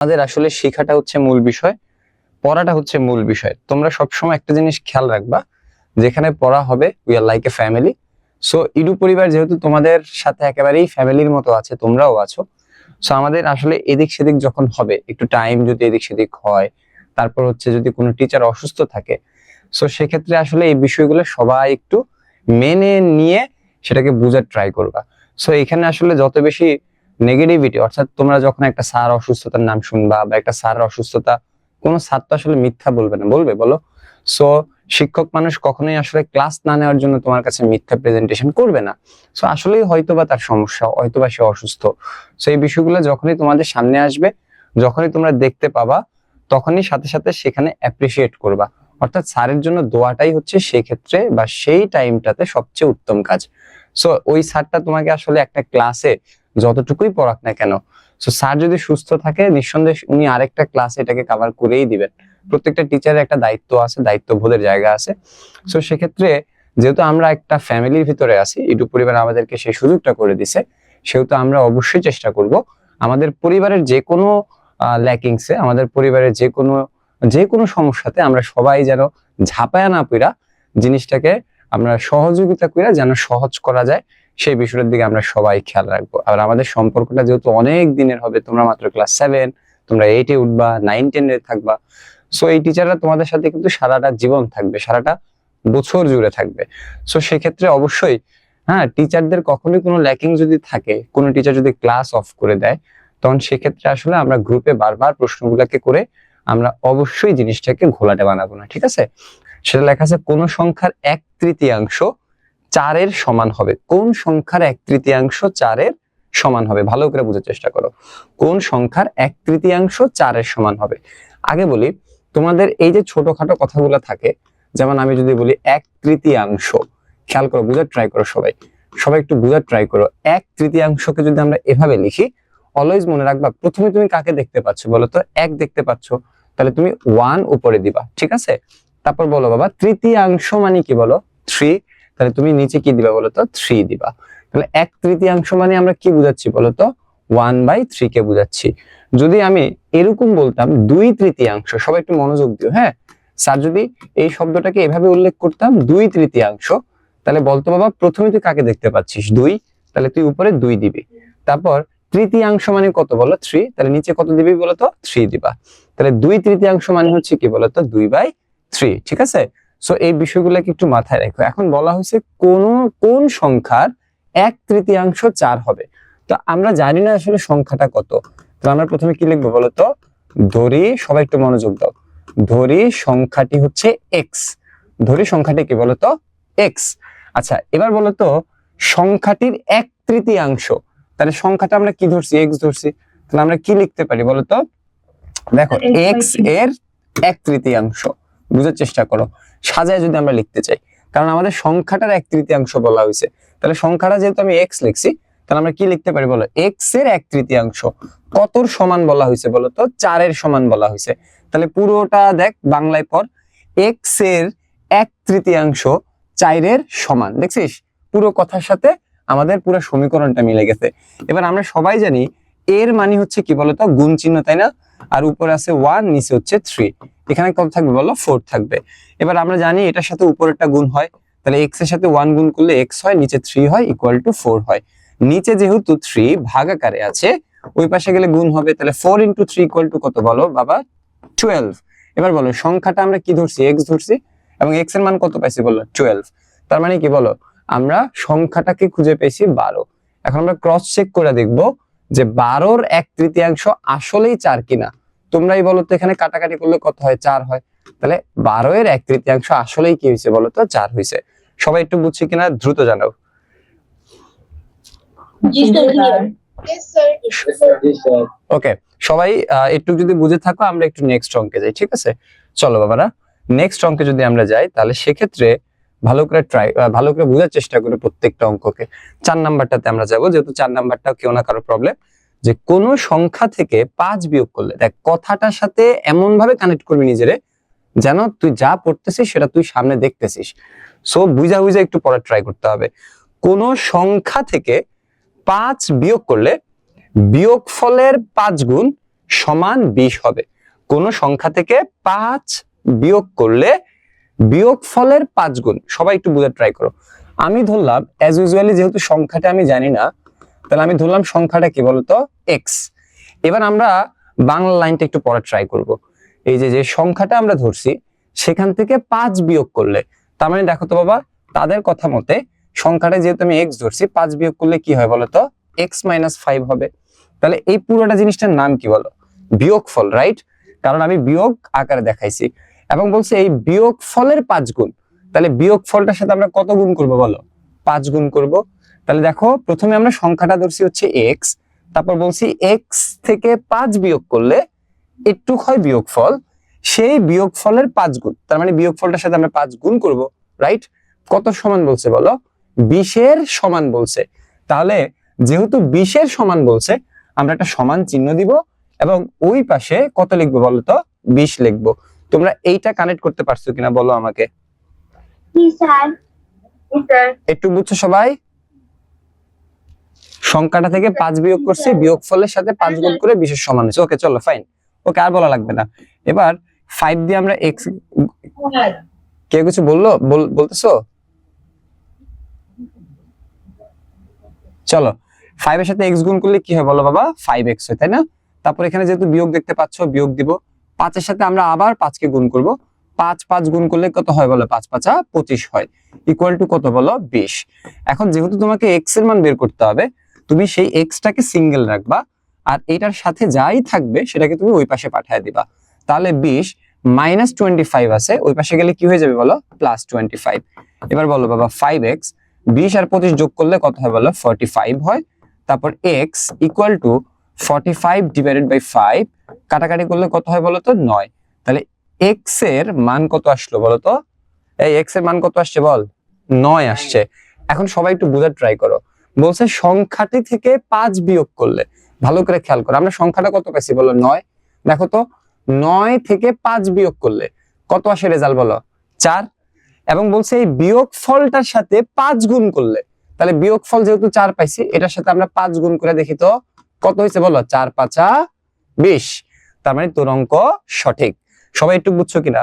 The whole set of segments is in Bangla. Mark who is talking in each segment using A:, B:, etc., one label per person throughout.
A: আমাদের আসলে শেখাটা হচ্ছে মূল বিষয়, পড়াটা হচ্ছে মূল বিষয়। তোমরা সবসময় একটা জিনিস খেয়াল রাখবা, যেখানে পড়া হবে we are like a family. So edu পরিবার যেহেতু তোমাদের সাথে একেবারেই ফ্যামিলির মতো আছে, তোমরাও আছো। সো আমাদের আসলে এদিক সেদিক যখন হবে, একটু টাইম যদি এদিক সেদিক হয়, তারপর হচ্ছে যদি কোনো টিচার অসুস্থ থাকে, সো সেক্ষেত্রে আসলে এই বিষয়গুলো সবাই একটু মেনে নিয়ে সেটাকে বোঝার ট্রাই করবা। সো এখানে আসলে যত বেশি নেগেটিভিটি, অর্থাৎ তোমরা যখন একটা স্যার অসুস্থতার নাম শুনবা বা একটা স্যার অসুস্থতা, কোনো স্যার তো আসলে মিথ্যা বলবে না, বলবে বলো? সো শিক্ষক মানুষ কখনোই আসলে ক্লাস না নেওয়ার জন্য তোমার কাছে মিথ্যা প্রেজেন্টেশন করবে না। সো আসলেই হয়তোবা তার সমস্যা, হয়তোবা সে অসুস্থ। সো এই বিষয়গুলো যখনই তোমাদের সামনে আসবে, যখনই তোমরা দেখতে পাবা, তখনই সাথে সাথে সেখানে অ্যাপ্রিসিয়েট করবা। অর্থাৎ স্যারের জন্য দোয়াটাই হচ্ছে সেই ক্ষেত্রে বা সেই টাইমটাতে সবচেয়ে উত্তম কাজ। সো ওই স্যারটা তোমাকে আসলে একটা ক্লাসে যতটুকুই পড়াক না কেন, সো স্যার যদি সুস্থ থাকে, নিঃসন্দেহে উনি আরেকটা ক্লাসে এটাকে কভার করেই দিবেন। প্রত্যেকটা টিচারের একটা দায়িত্ব আছে, দায়িত্ববোধের জায়গা আছে। সো সেক্ষেত্রে যেহেতু আমরা একটা ফ্যামিলির ভিতরে আছি, ইউটিউব পরিবার আমাদেরকে সেই সুযোগটা করে দিছে, সেহেতু আমরা অবশ্যই চেষ্টা করব আমাদের পরিবারের যে কোনো ল্যাকিংসে, আমাদের পরিবারের যে কোনো সমস্যাতে আমরা সবাই যেন ঝাঁপায়া না পইরা জিনিসটাকে আমরা সহযোগিতা কইরা যেন সহজ করা যায়, সেই বিষয়টার দিকে আমরা সবাই খেয়াল রাখবো। আর আমাদের সম্পর্কটা যেহেতু অনেক দিনের হবে, তোমরা মাত্র ক্লাস 7, তোমরা 8-এ উঠবা, 9-10-এ থাকবা। সো এই টিচাররা তোমাদের সাথে কিন্তু সারাটা জীবন থাকবে, সারাটা বছর জুড়ে থাকবে। সো সেক্ষেত্রে অবশ্যই হ্যাঁ, টিচারদের কখনোই কোনো ল্যাকিং যদি থাকে, কোনো টিচার যদি ক্লাস অফ করে দেয়, তখন সেক্ষেত্রে আসলে আমরা গ্রুপে বারবার প্রশ্নগুলোকে করে আমরা অবশ্যই জিনিসটাকে ঘোলাটে বানাবো না, ঠিক আছে? সেটা লেখা আছে কোন সংখ্যার 1/3 4-এর সমান হবে। কোন সংখ্যার 1/3 4-এর সমান হবে? ভালো করে বোঝার চেষ্টা করো। কোন সংখ্যার 1/3 4-এর সমান হবে? আগে বলি, তোমাদের এই যে ছোটখাটো কথাগুলো থাকে, যেমন আমি যদি বলি 1/3, খেয়াল করো, বোঝার ট্রাই করো সবাই, সবাই একটু বোঝার ট্রাই করো। 1/3কে যদি আমরা এভাবে লিখি, অলওয়েজ মনে রাখবা, প্রথমে তুমি কাকে দেখতে পাচ্ছ বলো তো? 1 দেখতে পাচ্ছ, তাহলে তুমি 1 উপরে দিবা, ঠিক আছে? তারপর বলো বাবা, তৃতীয়াংশ মানে কি বলো? 3, তাহলে তুমি নিচে কি দিবা বলো তো? 3 দিবা। তাহলে 1/3 মানে আমরা কি বুঝাচ্ছি বলো তো? 1/3 কে বুঝাচ্ছি। যদি আমি এরকম বলতাম 2/3, সবাই একটু মনোযোগ দিও, হ্যাঁ? স্যার যদি এই শব্দটাকে এভাবে উল্লেখ করতাম 2/3, তাহলে বলতো বাবা, প্রথমে তুই কাকে দেখতে পাচ্ছিস? 2, তাহলে তুই উপরে 2 দিবি। তারপর তৃতীয়াংশ মানে কত বলো? 3, তাহলে নিচে কত দিবি বলতো? 3 দিবা। তাহলে 2/3 মানে হচ্ছে কি বলতো? 2/3, ঠিক আছে? সো এই বিষয়গুলোকে একটু মাথায় রাখো। এখন বলা হয়েছে কোন সংখ্যার 1/3 4 হবে। তো আমরা জানি না আসলে সংখ্যাটা কত, তো আমরা প্রথমে কি লিখবো বলতো? ধরি, সবাই একটু মনোযোগ দাও, ধরি সংখ্যাটি হচ্ছে x। ধরি সংখ্যাটি কি বলতো? x। আচ্ছা, এবার বলতো সংখ্যাটির 1/3, তাহলে সংখ্যাটা আমরা কি ধরছি? x ধরছি। তাহলে আমরা কি লিখতে পারি বলতো? দেখো, x এর 1/3, বুঝার চেষ্টা করো, সাজায় যদি আমরা লিখতে চাই, কারণ আমাদের সংখ্যাটার 1/3 বলা হয়েছে, তাহলে সংখ্যাটা যেহেতু আমি x লিখছি, তাহলে আমরা কি লিখতে পারি বলো? x এর 1/3 কতর সমান বলা হয়েছে বলো তো? 4-এর সমান বলা হয়েছে। তাহলে পুরোটা দেখ, বাংলায় পড়, x এর 1/3 4-এর সমান। দেখছিস, পুরো কথার সাথে আমাদের পুরো সমীকরণটা মিলে গেছে। এবার আমরা সবাই জানি এর মানে হচ্ছে কি বলতো? গুণ চিহ্ন, তাই না? আর উপরে আছে 1, নিচে হচ্ছে 3, এখানে কত থাকবে বলো? 4 থাকবে। এবার আমরা জানি এটার সাথে উপরেরটা গুণ হয়, তাহলে x এর সাথে 1 গুণ করলে x হয়, নিচে 3 হয়, ইকুয়াল টু 4 হয়। নিচে যেহেতু 3 ভাগ আকারে আছে, ওই পাশে গেলে গুণ হবে, তাহলে 4 × 3 ইকুয়াল টু কত বলো বাবা? 12। এবার বলো, সংখ্যাটা আমরা কি ধরছি? x ধরছি, এবং x এর মান কত পাইছি বলো? 12। তার মানে কি বলো? আমরা সংখ্যাটাকে খুঁজে পেয়েছি 12। এখন আমরা ক্রস চেক করে দেখবো যে 12-র 1/3 আসলেই 4 কিনা। তোমরাই বলো তো, এখানে কাটাকাটি করলে কত হয়? 4 হয়। তাহলে 12-এর 1/3 আসলেই কি হয়েছে বলো তো? 4 হয়েছে। সবাই একটু বুঝছি কিনা দ্রুত জানাও। ওকে, সবাই একটু যদি বুঝে থাকো, আমরা একটু নেক্সট অঙ্কে যাই, ঠিক আছে? চলো বাবারা, নেক্সট অঙ্কে যদি আমরা যাই, তাহলে সেক্ষেত্রে ভালো করে বোঝার চেষ্টা করে প্রত্যেকটা অঙ্ককে। 4 নাম্বারটাতে আমরা যাবো, যেহেতু 4 নাম্বারটাও কেউ না কারো প্রবলেম, যে কোন সংখ্যা থেকে 5 বিয়োগ করলে, দেখ কথাটার সাথে এমন ভাবে কানেক্ট করবি নিজেরে যেন তুই যা পড়তেছিস সেটা তুই সামনে দেখতেছিস। সো বুঝা একটু পড়ার ট্রাই করতে হবে। কোন সংখ্যা থেকে 5 বিয়োগ করলে বিয়োগফলের 5 গুণ সমান 20 হবে। কোন সংখ্যা থেকে 5 বিয়োগ করলে বিয়োগফলের 5 গুণ। সবাই একটু বুঝে ট্রাই করো। আমি ধরলাম অ্যাজ ইউজুয়ালি যেহেতু সংখ্যাটা আমি জানি না, তাহলে আমি ধরলাম সংখ্যাটা কি বলতো x। এবার আমরা বাংলা লাইনটা একটু পড়া ট্রাই করব। এই যে যে সংখ্যাটা আমরা ধরছি সেখান থেকে 5 বিয়োগ করলে, তার মানে দেখো তো বাবা, তাদের কথা মতে সংখ্যাটা যেহেতু আমি x ধরছি, 5 বিয়োগ করলে কি হয় বলতো x - 5 হবে। তাহলে এই পুরোটা জিনিসটার নাম কি বলো? বিয়োগফল, রাইট? কারণ আমি বিয়োগ আকারে দেখাইছি এবং বলছে এই বিয়োগফলের 5 গুণ। তাহলে বিয়োগফলটার সাথে আমরা কত গুণ করব বলো? 5 গুণ করব। তাহলে দেখো প্রথমে আমরা সংখ্যাটা ধরছি হচ্ছে x, তারপর বলছি x থেকে 5 বিয়োগ করলে একটু হয় বিয়োগফল, সেই বিয়োগফলের 5 গুণ। তার মানে বিয়োগফলটার সাথে আমরা 5 গুণ করব, রাইট? কত সমান বলছে বলো? 20 এর সমান বলছে। তাহলে যেহেতু 20 এর সমান বলছে, আমরা একটা সমান চিহ্ন দিব এবং ওই পাশে কত লিখবো বলো তো? 20 লিখবো। তোমরা এইটা কানেক্ট করতে পারছো কিনা বলো আমাকে? একটু বুঝছো সবাই? সংখ্যাটা থেকে 5 বিয়োগ করছি, বিয়োগফলের সাথে 5 গুণ করে 20 এর সমান হয়েছে। ওকে চলো ফাইন, ওকে আর বলা লাগবে না। এবার 5 দিয়ে আমরা x, কেউ কিছু বললো? বলতেছো? চলো 5 এর সাথে x গুণ করলে কি হয় বলো বাবা? 5x হয়, তাই না? তারপর এখানে যেহেতু বিয়োগ দেখতে পাচ্ছ, বিয়োগ দিব। 5 এর সাথে আমরা আবার 5 কে গুণ করব। 5 গুণ করলে কত হয় বলো? 5 × 5 = 25 হয়, ইকুয়াল টু কত বলো? 20। এখন যেহেতু তোমাকে x এর মান বের করতে হবে, তুমি সেই x টাকে সিঙ্গেল রাখবা আর এটার সাথে যাই থাকবে সেটাকে তুমি ওই পাশে পাঠিয়ে দিবা। তাহলে 20 - 25 আছে, ওই পাশে গেলে কি হয়ে যাবে বলো? +25। এবার বলো বাবা 5x, 20 আর 25 যোগ করলে কত হয় বলো? 45 হয়। তারপর x equal to 45 divided by 5, কাটাকাটি করলে কত হয় বলো তো? 9। তাহলে x এর মান কত আসলো বলো তো? এই x এর মান কত আসছে বল? 9 আসছে। এখন সবাই একটু বোঝার ট্রাই করো। বলছে সংখ্যাটি থেকে 5 বিয়োগ করলে, ভালো করে খেয়াল করো, আমরা সংখ্যাটা কত পাইছি বলো? 9। দেখো তো 9 থেকে 5 বিয়োগ করলে কত আসে রেজাল্ট বলো? 4। এবং বলছে এই বিয়োগফলটার সাথে 5 গুণ করলে, তাহলে বিয়োগফল যেহেতু 4 পাইছি, এটার সাথে আমরা 5 গুণ করে দেখি তো কত হয়েছে বলো? 4 × 5 = 20। তার মানে তোর অঙ্ক সঠিক। সবাই একটু বুঝছো কিনা?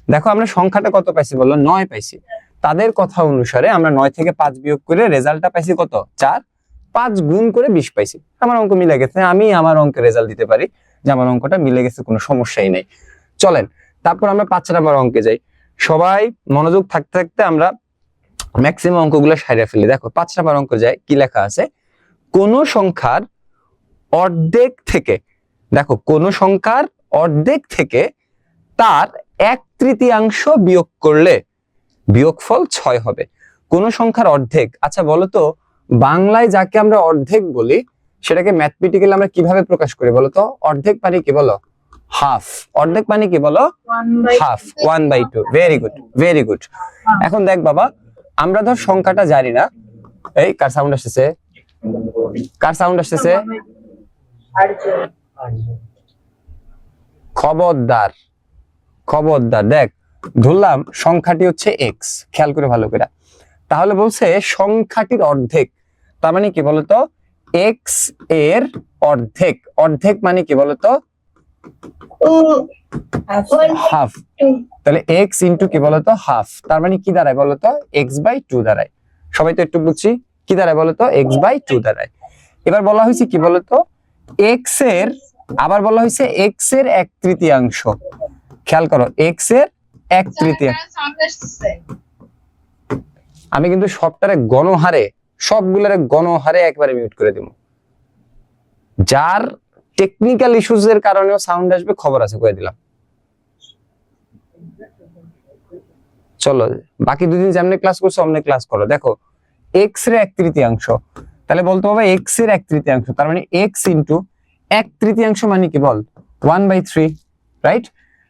A: দেখো আমরা সংখ্যাটা কত পাইছি বলো? 9 পাইছি। তাদের কথা অনুসারে আমরা 9 থেকে 5 বিয়োগ করে রেজাল্টটা পাইছি কত? 4। 5 গুণ করে 20 পাইছি। আমার অঙ্ক মিলে গেছে, আমি আমার অঙ্কের রেজাল্ট দিতে পারি যে আমার অঙ্কটা মিলে গেছে, কোনো সমস্যাই নেই। চলেন তারপর আমরা 5 নাম্বার অঙ্কে যাই। সবাই মনোযোগ থাকতে থাকতে আমরা ম্যাক্সিমাম অঙ্কগুলো সাইরা ফেলি। দেখো 5 নাম্বার অঙ্ক যায়, কি লেখা আছে? কোন সংখ্যার অর্ধেক থেকে, দেখো কোন সংখ্যার অর্ধেক থেকে তার 1/3 বিয়োগ করলে বিয়োগফল 6 হবে। কোন সংখ্যার অর্ধেক, আচ্ছা বলো তো বাংলায় যাকে আমরা অর্ধেক বলি সেটাকে ম্যাথমেটিক্যালি আমরা কিভাবে প্রকাশ করি বলো তো? অর্ধেক মানে কি বলো? হাফ। অর্ধেক মানে কি বলো? Half, 1/2। Very good, very good. এখন দেখ বাবা, আমরা ধর সংখ্যাটা জানি না। এই কার সাউন্ড আসতেছে? কার সাউন্ড আসতেছে? খবরদার, খবরদার। দেখ ধরলাম সংখ্যাটি হচ্ছে x, খেয়াল করে ভালো করে। তাহলে বলছে সংখ্যাটির অর্ধেক, তার মানে কি বলতো? x এর অর্ধেক। অর্ধেক মানে কি বলতো? হাফ। তাহলে x ইনটু কি বলতো? হাফ। তার মানে কি দাঁড়ায় বলতো? x/2 দাঁড়ায়। সবাই তো একটু বুঝছি কি দাঁড়ায় বলতো? x/2 দাঁড়ায়। এবার বলা হয়েছে কি বলতো? x এর, আবার বলা হয়েছে x এর 1/3। খেয়াল করো, x এর 1/3। আমি কিন্তু সবটারে গণহারে, সবগুলোরে গণহারে একবারে মিউট করে দিব। যার টেকনিক্যাল ইস্যুস এর কারণেও সাউন্ড আসবে, খবর আছে, কয়ে দিলাম। চলো বাকি দুদিন যেমনি ক্লাস করছো অমনি ক্লাস করো। দেখো x এর 1/3, তাহলে বলতে হবে x এর 1/3, তার মানে x ইনটু 1/3 মানে কি বল? 1/3, রাইট?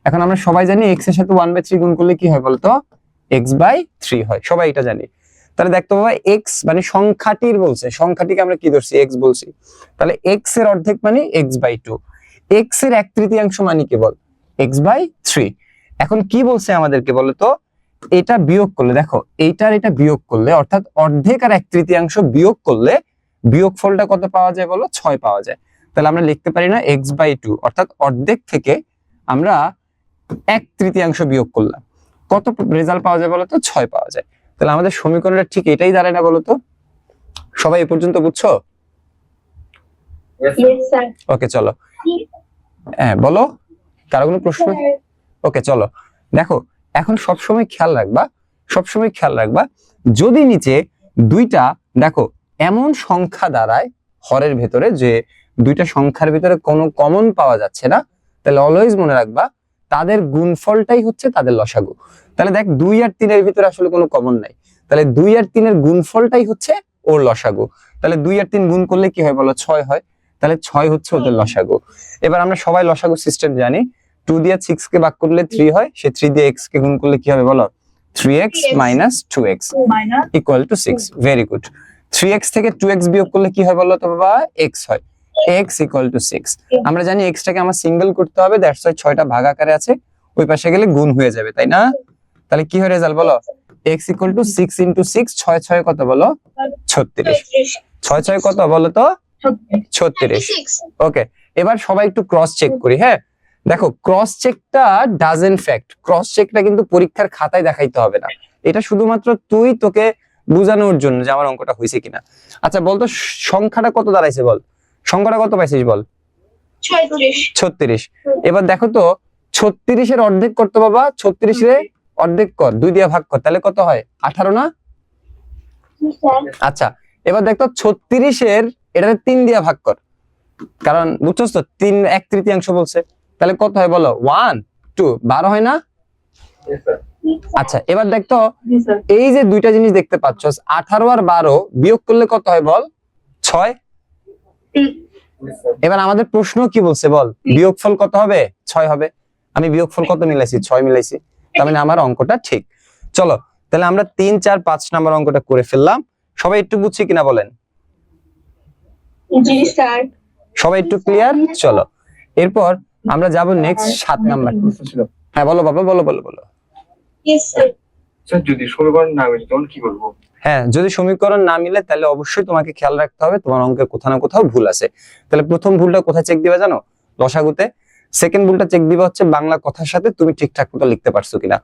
A: এখন আমরা সবাই জানি x এর সাথে 1/3 গুণ করলে কি হয় বলতো? x/3 হয়, সবাই এটা জানি। তাহলে দেখতে পাবো x মানে সংখ্যাটির বলছে, সংখ্যাটিকে আমরা কি ধরছি? x বলছি। তাহলে x এর অর্ধেক মানে x/2, x এর 1/3 মানে কি বল? x/3। এখন কি বলছে আমাদেরকে বলতো? এটা বিয়োগ করলে, দেখো এইটার এটা বিয়োগ করলে, অর্থাৎ অর্ধেক আর 1/3 বিয়োগ করলে বিয়োগফলটা কত পাওয়া যায় বলো? 6 পাওয়া যায়। তাহলে আমরা লিখতে পারি না x/2, অর্থাৎ অর্ধেক থেকে আমরা 1/3 বিয়োগ করলাম, কত রেজাল্ট পাওয়া যায় বলতো? 6 পাওয়া যায়। তাহলে আমাদের সমীকরণটা ঠিক এটাই দাঁড়ায় না বলতো? সবাই এ পর্যন্ত বুঝছো? ওকে চলো, হ্যাঁ বলো, কারো কোনো প্রশ্ন? ওকে চলো, দেখো এখন সবসময় খেয়াল রাখবা যদি নিচে দুইটা দেখো এমন সংখ্যা দাঁড়ায় হরের ভেতরে যে দুইটা সংখ্যার ভিতরে কোনো কমন পাওয়া যাচ্ছে না, তাহলে অলওয়েজ মনে রাখবা তাদের গুণফলটাই হচ্ছে তাদের লসাগু। তাহলে দেখ 2 আর 3 এর ভিতরে আসলে কোনো কমন নাই, তাহলে 2 আর 3 এর গুণফলটাই হচ্ছে ওর লসাগু। তাহলে 2 আর 3 গুণ করলে কি হয় বলো? 6 হয়। তাহলে 6 হচ্ছে ওদের লসাগু। এবার আমরা সবাই লসাগু সিস্টেম জানি, 2 দিয়ে 6 কে ভাগ করলে 3 হয়, সে 3 দিয়ে x কে গুণ করলে কি হবে বলো? 3x - 2x = 6। Very good. 3x থেকে 2x বিয়োগ করলে কি হয় বলো তো বাবা? x হয়, x = 6। আমরা জানি x টাকে আমার সিঙ্গেল করতে হবে, দ্যাটস ওয়াই 6টা ভাগ আকারে আছে, ওই পাশে গেলে গুণ হয়ে যাবে, তাই না? তাহলে কি হয় রেজাল্ট বলো? x = 6 × 6, 6 6 কত বলো? 36। 6 6 কত বলো তো? 36। ওকে, এবার সবাই একটু ক্রস চেক করি। হ্যাঁ দেখো, ক্রস চেকটা ডাজন্ট ফ্যাক্ট, ক্রস চেকটা কিন্তু পরীক্ষার খাতায় দেখাইতে হবে না, এটা শুধুমাত্র তোকে বোঝানোর জন্য যে আমার অঙ্কটা হয়েছে কিনা। আচ্ছা বলতো সংখ্যাটা কত দাঁড়াইছে বল? সংখ্যাটা কত পাইছিস বল? 36। এবার দেখো তো 36 এর অর্ধেক করতে বাবা, 36 এর অর্ধেক কর, 2 দিয়ে ভাগ কর, তাহলে কত হয়? 18 না? আচ্ছা এবার দেখো 36 এর এটাকে 3 দিয়ে ভাগ কর, কারণ বুঝছস তো 3 1/3 বলছে, তাহলে কত হয় বলো? 1 2 12 হয় না? আচ্ছা এবার দেখতো এই যে দুইটা জিনিস দেখতে পাচ্ছ, 18 আর 12 বিয়োগ করলে কত হয় বল? 6। এবার আমাদের প্রশ্ন কি বলছে বল? বিয়োগফল কত হবে? 6 হবে। আমি বিয়োগফল কত মিলাইছি? 6 মিলাইছি, তার মানে আমার অঙ্কটা ঠিক। চলো তাহলে আমরা 3 4 5 নাম্বার অঙ্কটা করে ফেললাম। সবাই একটু বুঝছি কিনা বলেন?
B: জি স্যার।
A: সবাই একটু ক্লিয়ার? চলো এরপর আমরা যাব নেক্সট 7 নাম্বার। হ্যাঁ বলো বাবা, বলো বলো বলো।
C: স্যার যদি সমীকরণ না মিলে তখন কি করব?
A: হ্যাঁ যদি সমীকরণ না মিলে তাহলে অবশ্যই তোমাকে খেয়াল রাখতে হবে তোমার অঙ্কের কোথাও না কোথাও ভুল আছে। তাহলে প্রথম ভুলটা কোথায় চেক দিবা জানো? লসাগুতে। সেকেন্ড ভুলটা চেক দিবা হচ্ছে বাংলা কথার সাথে তুমি ঠিকঠাক মতো লিখতে পারছো কিনা।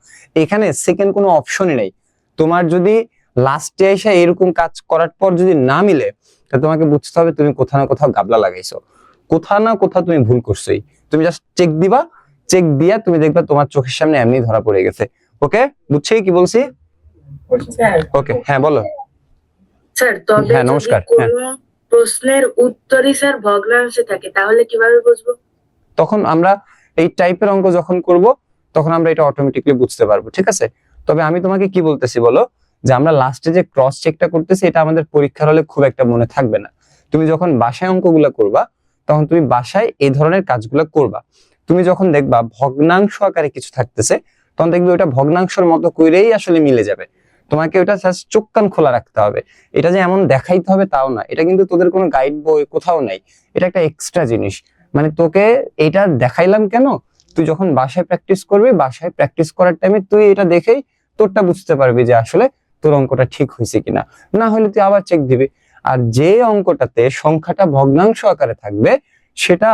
A: এখানে সেকেন্ড কোনো অপশনই নেই। তোমার যদি লাস্টে এসে এরকম কাজ করার পর যদি না মিলে, তাহলে তোমাকে বুঝতে হবে তুমি কোথাও না কোথাও গাবলা লাগাইছো, কোথাও না কোথাও তুমি ভুল করছোই। তুমি জাস্ট চেক দিবা, চেক দিয়া তুমি দেখবা তোমার চোখের সামনে এমনি ধরা পড়ে গেছে। ওকে বুঝছি কি বলছি? ওকে হ্যাঁ বলো।
D: স্যার তবে
A: হ্যাঁ নমস্কার।
D: যদি কোনো প্রশ্নের উত্তরই স্যার ভগ্নাংশে থাকে তাহলে কিভাবে বুঝবো?
A: তখন আমরা এই টাইপের অঙ্ক যখন করব তখন আমরা এটা অটোমেটিকলি বুঝতে পারবো, ঠিক আছে? তবে আমি তোমাকে কি বলতেছি বলো, যে আমরা লাস্টে যে ক্রস চেকটা করতেছি এটা আমাদের পরীক্ষার হলে খুব একটা মনে থাকবে না। তুমি যখন বাসায় অঙ্কগুলো করবা তখন তুমি বাসায় এই ধরনের কাজগুলো করবা। তুমি যখন দেখবা ভগ্নাংশ আকারে কিছু থাকতেছে তখন দেখবে ওটা ভগ্নাংশের মতো করেই আসলে মিলে যাবে। তোমাকে ওটা জাস্ট চোখ কান খোলা রাখতে হবে। এটা যে এমন দেখাইতে হবে তাও না, এটা কিন্তু তোদের কোনো গাইড বই কোথাও নাই, এটা একটা এক্সট্রা জিনিস। মানে তোকে এটা দেখাইলাম কেন, তুই যখন বাসায় প্র্যাকটিস করবি, বাসায় প্র্যাকটিস করার টাইমে তুই এটা দেখেই তোরটা বুঝতে পারবি যে আসলে তোর অঙ্কটা ঠিক হয়েছে কিনা। না হলে তুই আবার চেক দিবি। আর যে অঙ্কটাতে সংখ্যাটা ভগ্নাংশ আকারে থাকবে সেটা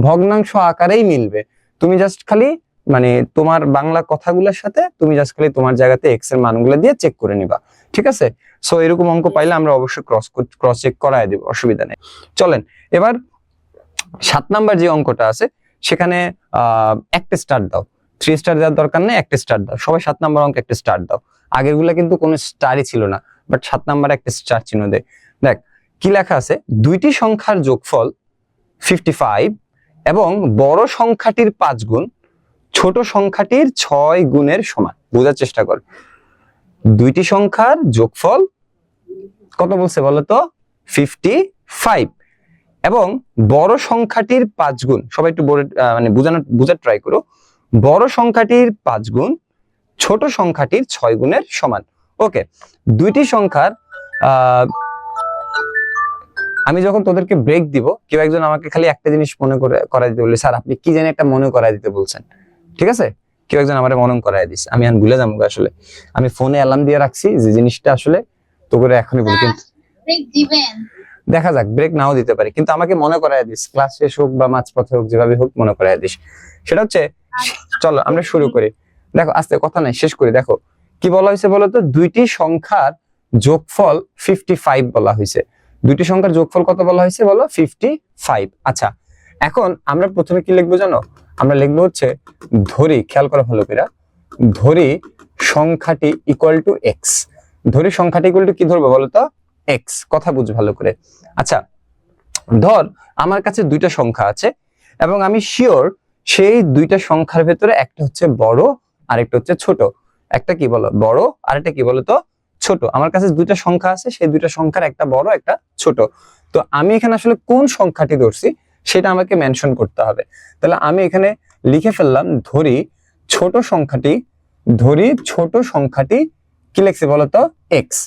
A: ভগ্নাংশ আকারেই মিলবে। তুমি জাস্ট খালি মানে তোমার বাংলা কথাগুলোর সাথে তুমি জাস্ট খালি তোমার জায়গাতে এক্স এর মানগুলো দিয়ে চেক করে নিবা, ঠিক আছে? সো এরকম অঙ্ক পাইলে আমরা অবশ্যই ক্রস চেক করায় দিব, অসুবিধা নেই। চলেন এবার 7 নাম্বার যে অঙ্কটা আছে সেখানে একটা স্টার দাও। 3 স্টার দেওয়ার দরকার নেই, একটা স্টার দাও। সবাই 7 নাম্বার অঙ্কে একটা স্টার দাও। আগেরগুলা কিন্তু কোনো স্টারই ছিল না, বাট 7 নাম্বারে একটা স্টার চিহ্ন দে। দেখ কি লেখা আছে, দুইটি সংখ্যার যোগফল 55 এবং বড় সংখ্যাটির 5 গুণ ছোট সংখ্যাটির 6 গুণের সমান। বোঝার চেষ্টা কর, দুইটি সংখ্যার যোগফল কত বলছে বলতো? 55 এবং বড় সংখ্যাটির 5 গুণ। সবাই একটু মানে বোঝার ট্রাই করো। বড় সংখ্যাটির 5 গুণ ছোট সংখ্যাটির 6 গুণের সমান। ওকে, দুইটি সংখ্যার আমি যখন তোদেরকে ব্রেক দিব, কেউ একজন আমাকে খালি একটা জিনিস মনে করাই দিতে বললে, স্যার আপনি কি জানি একটা মনে করাই দিতে বলছেন, ঠিক আছে? কেউ একজন আমার মনে করাই দিস, আমি আর ভুলে যাবো। আসলে আমি ফোনে অ্যালার্ম দিয়ে রাখছি যে জিনিসটা আসলে তো করে এখনই বলি, কিন্তু দেখা যাক, ব্রেক নাও দিতে পারি, কিন্তু আমাকে মনে করায় দিস, ক্লাস শেষ হোক বা মাঝপথে হোক, যেভাবে হোক মনে করায় দিস। সেটা হচ্ছে, চলো আমরা শুরু করি। দেখো আস্তে, কথা নাই, শেষ করি। দেখো কি বলা হয়েছে বলতো, দুইটি সংখ্যার যোগফল 55 বলা হয়েছে। দুইটি সংখ্যার যোগফল কত বলা হয়েছে বলো? 55। আচ্ছা, এখন আমরা প্রথমে কি লিখবো জানো? আমরা লিখবো হচ্ছে ধরি, খেয়াল করো ভালো করে, ধরি সংখ্যাটি ইকুয়াল টু এক্স। ধরি সংখ্যাটি ইকুয়াল টু কি ধরবো বলতো? এক্স। কথা বুঝ ভালো করে। আচ্ছা, ধর আমার কাছে দুইটা সংখ্যা আছে এবং আমি শিওর সেই দুইটা সংখ্যার ভেতরে একটা হচ্ছে বড় আর একটা হচ্ছে ছোট। একটা কি বলো? বড়, আর একটা কি বলতো? ছোট। আমার কাছে দুইটা সংখ্যা আছে, সেই দুইটা সংখ্যার একটা বড় একটা ছোট। তো আমি এখানে আসলে কোন সংখ্যাটি ধরছি সেটা আমাকে মেনশন করতে হবে। তাহলে আমি এখানে লিখে ফেললাম, ধরি ছোট সংখ্যাটি, ধরি ছোট সংখ্যাটি কি লিখছি বলতো? এক্স।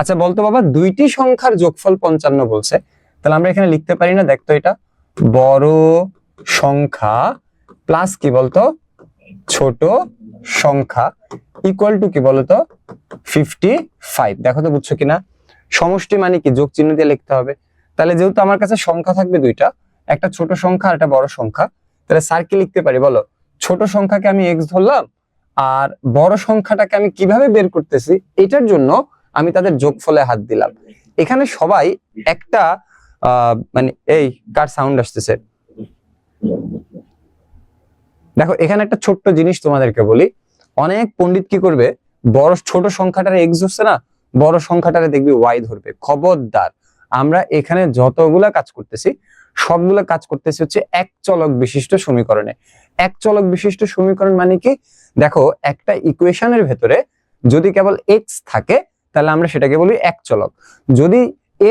A: আচ্ছা বলতো বাবা, দুইটি সংখ্যার যোগফল 55 বলছে, তাহলে আমরা এখানে লিখতে পারি না? দেখতো এটা বড় সংখ্যা প্লাস কি বলতো? ছোট সংখ্যা ইকুয়াল টু কি বলতো? 55। দেখো তো বুঝছো কিনা? সমষ্টি মানে কি? যোগ চিহ্ন দিয়ে লিখতে হবে। তাহলে যেহেতু আমার কাছে সংখ্যা থাকবে দুইটা, একটা ছোট সংখ্যা আর একটা বড় সংখ্যা, তাহলে স্যার কি লিখতে পারি বলো? ছোট সংখ্যাকে আমি এক্স ধরলাম, আর বড় সংখ্যাটাকে আমি কিভাবে বের করতেছি এটার জন্য আমি তাদের যোগফলে হাত দিলাম। এখানে সবাই একটা মানে এই কার সাউন্ড আসতেছে? দেখো এখানে একটা ছোট্ট জিনিস তোমাদেরকে বলি, অনেক পণ্ডিত কি করবে, বড় ছোট সংখ্যাটারে এক্স ধরছে না, বড় সংখ্যাটারে দেখবি ওয়াই ধরবে। খবরদার, আমরা এখানে যতগুলা কাজ করতেছি সবগুলা কাজ করতেছি হচ্ছে এক চলক বিশিষ্ট সমীকরণে। এক চলক বিশিষ্ট সমীকরণ মানে কি? দেখো একটা ইকুয়েশনের ভেতরে যদি কেবল এক্স থাকে তাহলে আমরা সেটাকে বলি এক চলক, যদি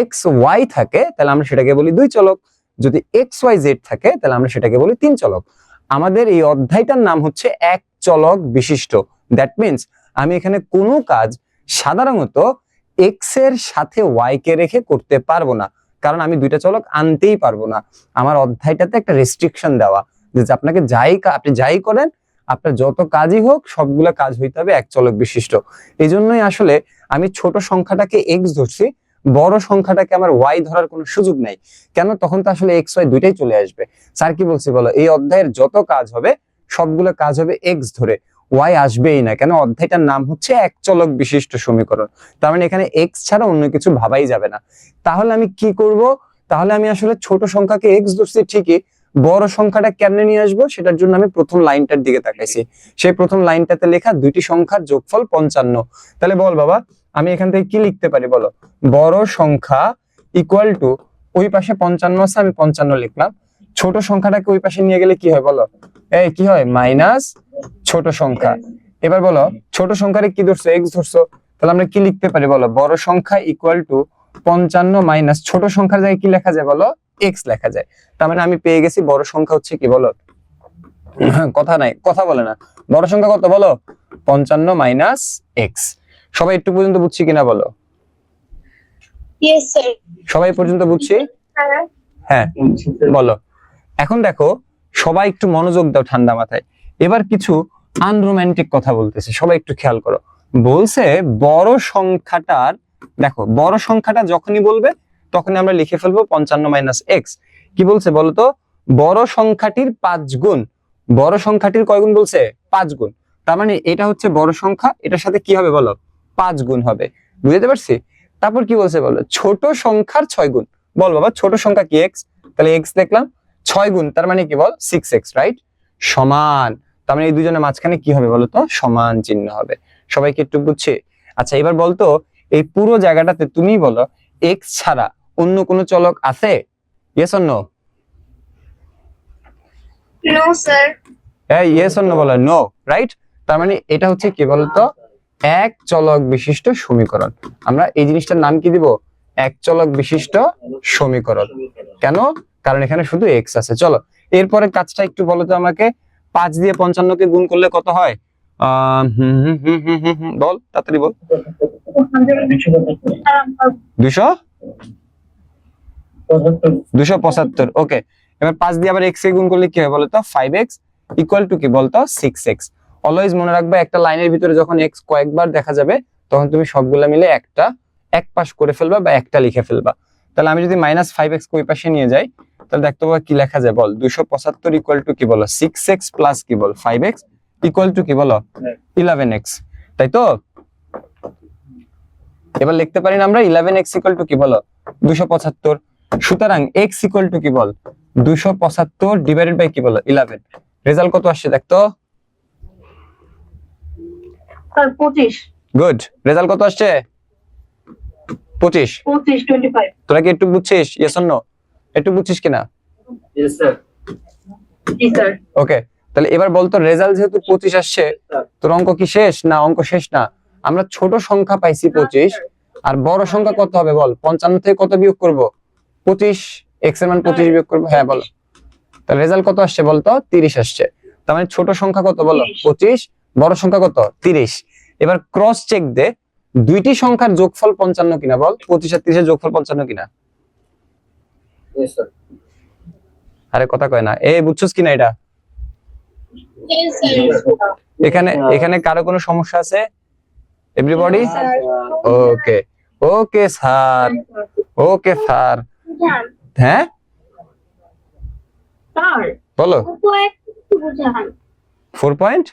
A: এক্স ওয়াই থাকে তাহলে আমরা সেটাকে বলি দুই চলক, যদি এক্স ওয়াই জেড থাকে তাহলে আমরা সেটাকে বলি তিন চলক। আমাদের এই অধ্যায়টার নাম হচ্ছে এক চলক বিশিষ্ট। দ্যাট মিনস আমি এখানে কোনো কাজ সাধারণত এক্স এর সাথে ওয়াই কে রেখে করতে পারবো না, কারণ আমি দুইটা চলক আনতেই পারবো না। আমার অধ্যায়টাতে একটা রেস্ট্রিকশন দেওয়া যে আপনাকে আপনি যাই করেন, আপনার যত কাজই হোক সবগুলা কাজ হইতে হবে এক চলক বিশিষ্ট। এই জন্যই আসলে আমি ছোট সংখ্যাটাকে এক্স ধরছি, বড় সংখ্যাটাকে আমার ওয়াই ধরার কোনো সুযোগ নাই। কেন? তখন তো আসলে এক্স ওয়াই দুইটাই চলে আসবে। স্যার কি বলছি বলো? এই অধ্যায়ের যত কাজ হবে সবগুলো কাজ হবে এক্স ধরে, ওয়াই আসবেই না। কেন? অধ্যায়টার নাম হচ্ছে এক চলক বিশিষ্ট সমীকরণ। তার মানে এখানে এক্স ছাড়া অন্য কিছু ভাবাই যাবে না। তাহলে আমি কি করব? তাহলে আমি আসলে ছোট সংখ্যাকে এক্স ধরছি ঠিকই, বড় সংখ্যাটা কেমনে নিয়ে আসবো সেটার জন্য আমি প্রথম লাইনটার দিকে তাকাইছি। সেই প্রথম লাইনটাতে লেখা দুইটি সংখ্যার যোগফল 55। তাহলে বল বাবা, আমি এখান থেকে কি লিখতে পারি বলো? বড় সংখ্যা ইকুয়াল টু, ওই পাশে 55 আছে, আমি 55 লিখলাম। ছোট সংখ্যাটাকে ওই পাশে নিয়ে গেলে কি হয় বলো? এই কি হয়? মাইনাস ছোট সংখ্যা। এবার বলো, ছোট সংখ্যারে কি ধরছো? এক্স ধরছো, তাহলে আমরা কি লিখতে পারি বলো? বড় সংখ্যা ইকুয়াল টু 55 মাইনাস ছোট সংখ্যার জায়গায় কি লেখা যায় বলো? এক্স লেখা যায়। তার মানে আমি পেয়ে গেছি বড় সংখ্যা হচ্ছে কি বলো? কথা নাই, কথা বলে না। বড় সংখ্যা কত বলো? 55 মাইনাস এক্স। সবাই একটু পর্যন্ত বুঝছি কিনা বলো?
B: Yes sir.
A: সবাই পর্যন্ত বুঝছি? হ্যাঁ বলো। এখন দেখো সবাই একটু মনোযোগ দাও ঠান্ডা মাথায়। এবার কিছু আনরোম্যান্টিক কথা বলতেছে, সবাই একটু খেয়াল করো। বলছে বড় সংখ্যাটার, দেখো বড় সংখ্যাটা যখনই বলবে তখনই আমরা লিখে ফেলবো 55 মাইনাস এক্স। কি বলছে বলতো? বড় সংখ্যাটির 5 গুণ। বড় সংখ্যাটির কয় গুণ বলছে? 5 গুণ। তার মানে এটা হচ্ছে বড় সংখ্যা, এটার সাথে কি হবে বলো? 5 গুণ হবে। বুঝতে পারছি? তারপর কি বলছে বলো? ছোট সংখ্যার 6 গুণ। বল বাবা, ছোট সংখ্যা কি? এক্স। তাহলে এক্স দেখলাম, 6 গুণ তার মানে কি বল? 6x, right? সমান। তার মানে এই দুজনের মাঝখানে কি হবে বলতো? সমান চিহ্ন হবে। সবাইকে একটু বুঝছি? আচ্ছা এবার বলতো, এই পুরো জায়গাটাতে তুমি বলো এক্স ছাড়া অন্য কোনো চলক আছে? Yes or no?
B: No sir.
A: হ্যাঁ, ইয়েস অর নো বলো? No, right? তার মানে এটা হচ্ছে কি বলতো? এক চলক বিশিষ্ট সমীকরণ। আমরা এই জিনিসটার নাম কি দিব? এক চলক বিশিষ্ট সমীকরণ। কেন? কারণ এখানে শুধু এক্স আছে। চলো এরপরে কাজটা একটু বলো তো আমাকে। 5 দিয়ে 55 কে গুণ করলে কত হয়? বল তাড়াতাড়ি বল। 275। ওকে, এবার 5 দিয়ে আবার x এ গুণ করলে কি হয় বলতো? 5x ইকুয়াল টু কি বলতো? 6x। অলওয়েজ মনে রাখবে, একটা লাইনের ভিতরে যখন x কয়েকবার দেখা যাবে তখন তুমি সবগুলা মিলে একটা এক পাশ করে ফেলবা বা একটা লিখে ফেলবা। তাহলে আমি যদি -5x ওই পাশে নিয়ে যাই তাহলে দেখতে পাবো কি লেখা যায় বল, 275 ইকুয়াল টু কি বলো 6x প্লাস কি বল 5x ইকুয়াল টু কি বলো 11x, তাই তো? এবার লিখতে পারি না আমরা 11x ইকুয়াল টু কি বলো 275। সুতরাং x ইকুয়াল টু কি বল 275 ডিভাইডেড বাই কি বলো 11। রেজাল্ট কত আসছে দেখতো?
B: Sir 25
A: good. রেজাল্ট কত আসছে? 25।
B: 25
A: তোরা কি একটু বুঝছিস? Yes or no? একটু বুঝছিস কিনা?
C: Yes sir.
B: জি স্যার।
A: ওকে, তাহলে এবার বলতো রেজাল্ট যেহেতু 25 আসছে, তোর অঙ্ক কি শেষ? না, অঙ্ক শেষ না। আমরা ছোট সংখ্যা পাইছি 25, আর বড় সংখ্যা কত হবে বল? 55 থেকে কত বিয়োগ করব? 25। x এর মান 25 বিয়োগ করব। হ্যাঁ বলো। তাহলে রেজাল্ট কত আসছে বলতো? 30 আসছে। তার মানে ছোট সংখ্যা কত বলো? 25, বড় সংখ্যা কত? 30। এবার ক্রস চেক দে, দুইটি সংখ্যার যোগফল 55 কিনা বল। 25 আর 30 এর যোগফল 55 কিনা?
C: Yes sir.
A: আরে কথা কয় না, বুঝছস কিনা এটা?
B: Yes sir.
A: এখানে কারো কোনো সমস্যা আছে? এভরিবডি?
B: স্যার।
A: ওকে ওকে স্যার, ওকে স্যার। হ্যাঁ
B: স্যার
A: বলো।
B: বুঝান
A: 4 পয়েন্ট?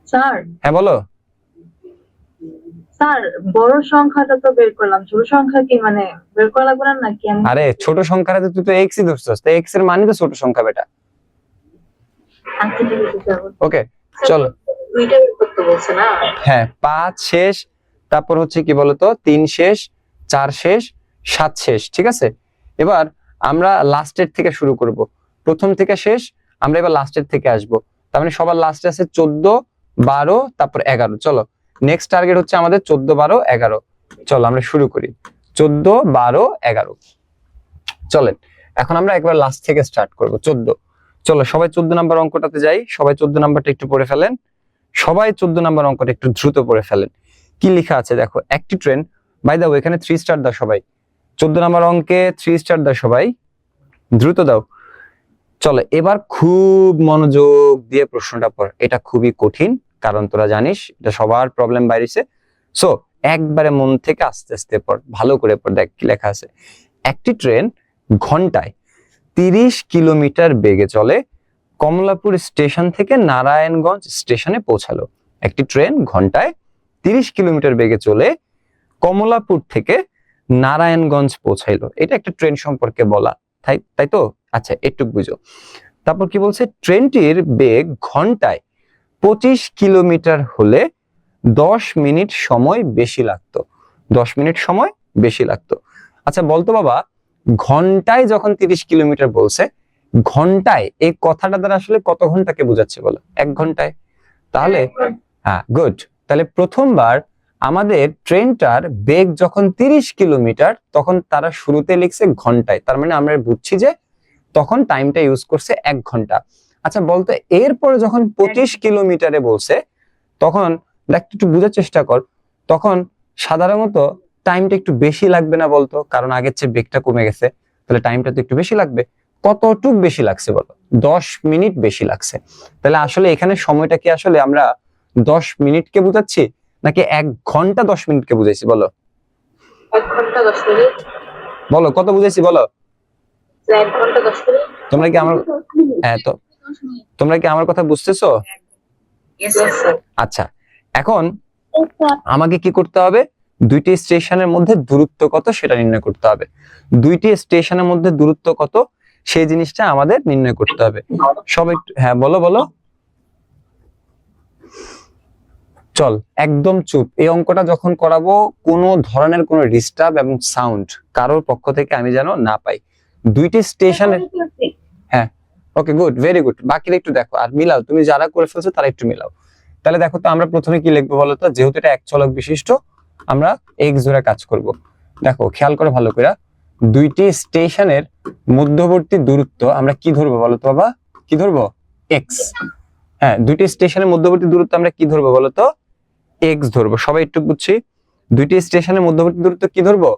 D: স্যার
A: হ্যাঁ বলো।
D: স্যার বড় সংখ্যাটা তো বের করলাম, ছোট সংখ্যা কি মানে বের করা লাগবে না নাকি?
A: আরে ছোট সংখ্যাটা তুই তো এক্সই ধরছস, তো এক্স এর মানে তো ছোট সংখ্যা বেটা।
D: আচ্ছা ঠিক আছে স্যার।
A: ওকে চলো।
D: দুইটা বের করতে বলছে না?
A: হ্যাঁ 5 শেষ, তারপর হচ্ছে কি বলতো 3 শেষ, 4 শেষ, 7 শেষ, ঠিক আছে? এবার আমরা লাস্টের থেকে শুরু করব, প্রথম থেকে শেষ আমরা এবার লাস্টের থেকে আসব। তার মানে সবার লাস্টে আছে 14, 12, তারপর 11। চলো নেক্সট টার্গেট হচ্ছে আমাদের 14, 12, 11। চলো আমরা শুরু করি 14, 12, 11। চলেন এখন আমরা একবার লাস্ট থেকে স্টার্ট করব 14। চলো সবাই 14 নাম্বার অঙ্কটাতে যাই। সবাই 14 নাম্বারটা একটু পড়ে ফেলেন। সবাই 14 নাম্বার অঙ্কটা একটু দ্রুত পড়ে ফেলেন। কি লেখা আছে দেখো, একটি ট্রেন, বাই দাও এখানে 3 স্টার দাও সবাই। 14 নাম্বার অঙ্কে 3 স্টার দাও সবাই, দ্রুত দাও। চলো এবার খুব মনোযোগ দিয়ে প্রশ্নটা পড়, এটা খুবই কঠিন কারণ তোরা জানিস এটা সবার প্রবলেম বাইরেছে। সো একবারে মন থেকে আস্তে আস্তে পড়, ভালো করে পড়। দেখ কি লেখা আছে, একটি ট্রেন ঘন্টায় 30 কিলোমিটার বেগে চলে কমলাপুর স্টেশন থেকে নারায়ণগঞ্জ স্টেশনে পৌঁছালো। একটি ট্রেন ঘন্টায় 30 কিলোমিটার বেগে চলে কমলাপুর থেকে নারায়ণগঞ্জ পৌঁছাইলো। এটা একটা ট্রেন সম্পর্কে বলা, তাই তো? আচ্ছা একটু বুঝো। তারপর কি বলছে, ট্রেনটির বেগ ঘন্টায় 25 কিলোমিটার হলে 10 মিনিট সময় বেশি লাগতো। 10 মিনিট সময় বেশি লাগতো। আচ্ছা বলতো বাবা, ঘন্টায় যখন 30 কিলোমিটার বলছে, ঘন্টায় এই কথাটা দ্বারা আসলে কত ঘন্টাকে বোঝাচ্ছে বলো? 1 ঘন্টায়। তাহলে হ্যাঁ গুড। তাহলে প্রথমবার আমাদের ট্রেনটার বেগ যখন 30 কিলোমিটার তখন তারা শুরুতে লিখছে ঘন্টায়, তার মানে আমরা বুঝছি যে তখন টাইমটা ইউজ করছে 1 ঘন্টা। আচ্ছা বলতো এরপরে যখন 25 কিলোমিটারে বলছে তখন দেখ একটু বোঝার চেষ্টা কর, তখন সাধারণত টাইমটা একটু বেশি লাগবে না বলতো? কারণ আগের চেয়ে বেগটা কমে গেছে, তাহলে টাইমটা তো একটু বেশি লাগবে। কতটুক বেশি লাগছে বলো? 10 মিনিট বেশি লাগছে। তাহলে আসলে এখানে সময়টা কি আসলে আমরা 10 মিনিটকে বুঝাচ্ছি নাকি 1 ঘন্টা 10 মিনিটকে বুঝাইছি বলো?
D: 1 ঘন্টা 10 মিনিট।
A: বলো কত বুঝাইছি বলো?
D: 1 ঘন্টা 10 মিনিট।
A: তোমরা কি আমার তো তোমরা কি আমার কথা বুঝতেছো?
D: Yes sir.
A: আচ্ছা এখন আমাকে কি করতে হবে, দুইটি স্টেশনের মধ্যে দূরত্ব কত সেটা নির্ণয় করতে হবে। দুইটি স্টেশনের মধ্যে দূরত্ব কত সেই জিনিসটা আমাদের নির্ণয় করতে হবে। সব একটু হ্যাঁ বলো বলো। চল একদম চুপ। এই অঙ্কটা যখন করাবো কোনো ধরনের কোনো ডিস্টার্ব এবং সাউন্ড কারোর পক্ষ থেকে আমি যেন না পাই। দুইটি স্টেশনের হ্যাঁ ওকে গুড, ভেরি গুড। বাকিরা একটু দেখো আর মিলাও, তুমি যারা করে ফেলছো তারা একটু মিলাও। তাহলে দেখো তো আমরা প্রথমে কি লিখবো বলো তো, যেহেতু এটা এক চলক বিশিষ্ট আমরা এক্স ধরে কাজ করব। দেখো খেয়াল করে ভালো করে, দুইটি স্টেশনের মধ্যবর্তী দূরত্ব আমরা কি ধরবো বলো তো বাবা? কি ধরবো? এক্স। হ্যাঁ দুইটি স্টেশনের মধ্যবর্তী দূরত্ব আমরা কি ধরবো বলো তো? এক্স ধরবো। সবাই একটু বুঝছি, দুইটি স্টেশনের মধ্যবর্তী দূরত্ব কি ধরবো?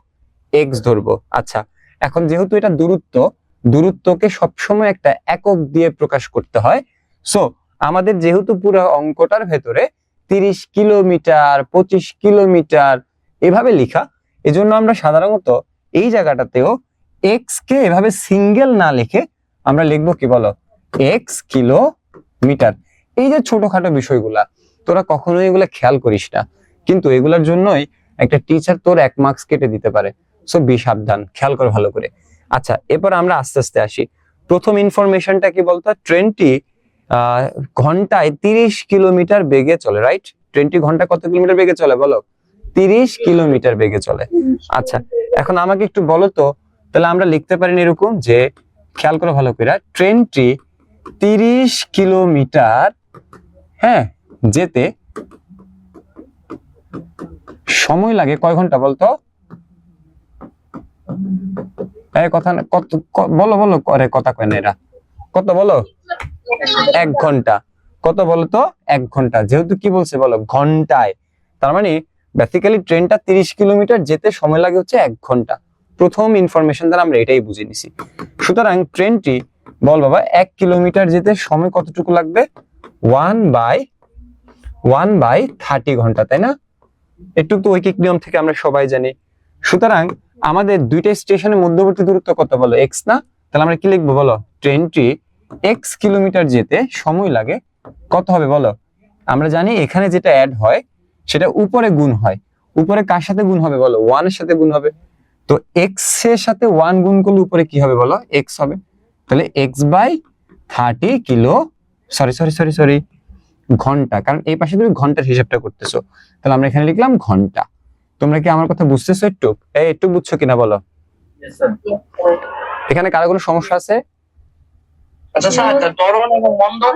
A: এক্স ধরবো। আচ্ছা এখন যেহেতু এটা দূরত্ব, দূরত্বকে সবসময় একটা একক দিয়ে প্রকাশ করতে হয়। সো আমাদের যেহেতু পুরো অঙ্কটার ভেতরে 30 কিলোমিটার, 25 কিলোমিটার এভাবে লেখা, এজন্য আমরা সাধারণত এই জায়গাটাতেও এক্স কে এভাবে সিঙ্গেল না লিখে আমরা লিখবো কি বলো, এক্স কিলোমিটার। এই যে ছোটখাটো বিষয়গুলা তোরা কখনোই এগুলা খেয়াল করিস না, কিন্তু এগুলার জন্যই একটা টিচার তোর 1 মার্কস কেটে দিতে পারে। সো বি সাবধান, খেয়াল কর ভালো করে। আচ্ছা, এরপর আমরা আস্তে আস্তে আসি। প্রথম ইনফরমেশনটা কি বলতো, ট্রেনটি ঘন্টায় 30 কিলোমিটার বেগে চলে, রাইট? ট্রেনটি ঘন্টায় কত কিলোমিটার বেগে চলে বলো? 30 কিলোমিটার বেগে চলে। আচ্ছা, এখন আমাকে একটু বলো তো, তাহলে আমরা লিখতে পারি এরকম যে, খেয়াল করো ভালো করে, ট্রেনটি 30 কিলোমিটার হ্যাঁ যেতে সময় লাগে কয় ঘন্টা বলতো? কথা কত বলো বলো, করে কথা কয় না এরা, কত বলো? 1 ঘন্টা। কত বলো তো? 1 ঘন্টা। যেহেতু কি বলছে বলো, ঘন্টায়, তার মানে বেসিক্যালি ট্রেনটা 30 কিলোমিটার যেতে সময় লাগে হচ্ছে 1 ঘন্টা। প্রথম ইনফরমেশন দ্বারা আমরা এটাই বুঝে নিছি। সুতরাং ট্রেনটি বল বাবা 1 কিলোমিটার যেতে সময় কতটুকু লাগবে? 1/30 ঘন্টা, তাই না? একটু তো ঐকিক নিয়ম থেকে আমরা সবাই জানি। সুতরাং আমাদের দুইটা স্টেশনের মধ্যবর্তী দূরত্ব কত বলো? এক্স না? তাহলে আমরা কি লিখবো বলো? ট্রেনটি এক্স কিলোমিটার যেতে সময় লাগে কত হবে বলো? আমরা জানি এখানে যেটা অ্যাড হয় সেটা উপরে গুণ হয়। উপরে কার সাথে গুণ হবে বলো? 1 এর সাথে গুণ হবে। তো এক্স এর সাথে 1 গুণ করলে উপরে কি হবে বলো? এক্স হবে। তাহলে x/30 কিলো সরি ঘন্টা, কারণ এই পাশে তুমি ঘন্টার হিসাবটা করতেছো, তাহলে আমরা এখানে লিখলাম ঘন্টা। তোমরা কি আমার কথা বুঝতেছো? একটু বুঝছো কিনা বলো? এখানে কারো কোনো সমস্যা আছে?
E: আচ্ছা স্যার, ত্বরণ এবং মন্দন।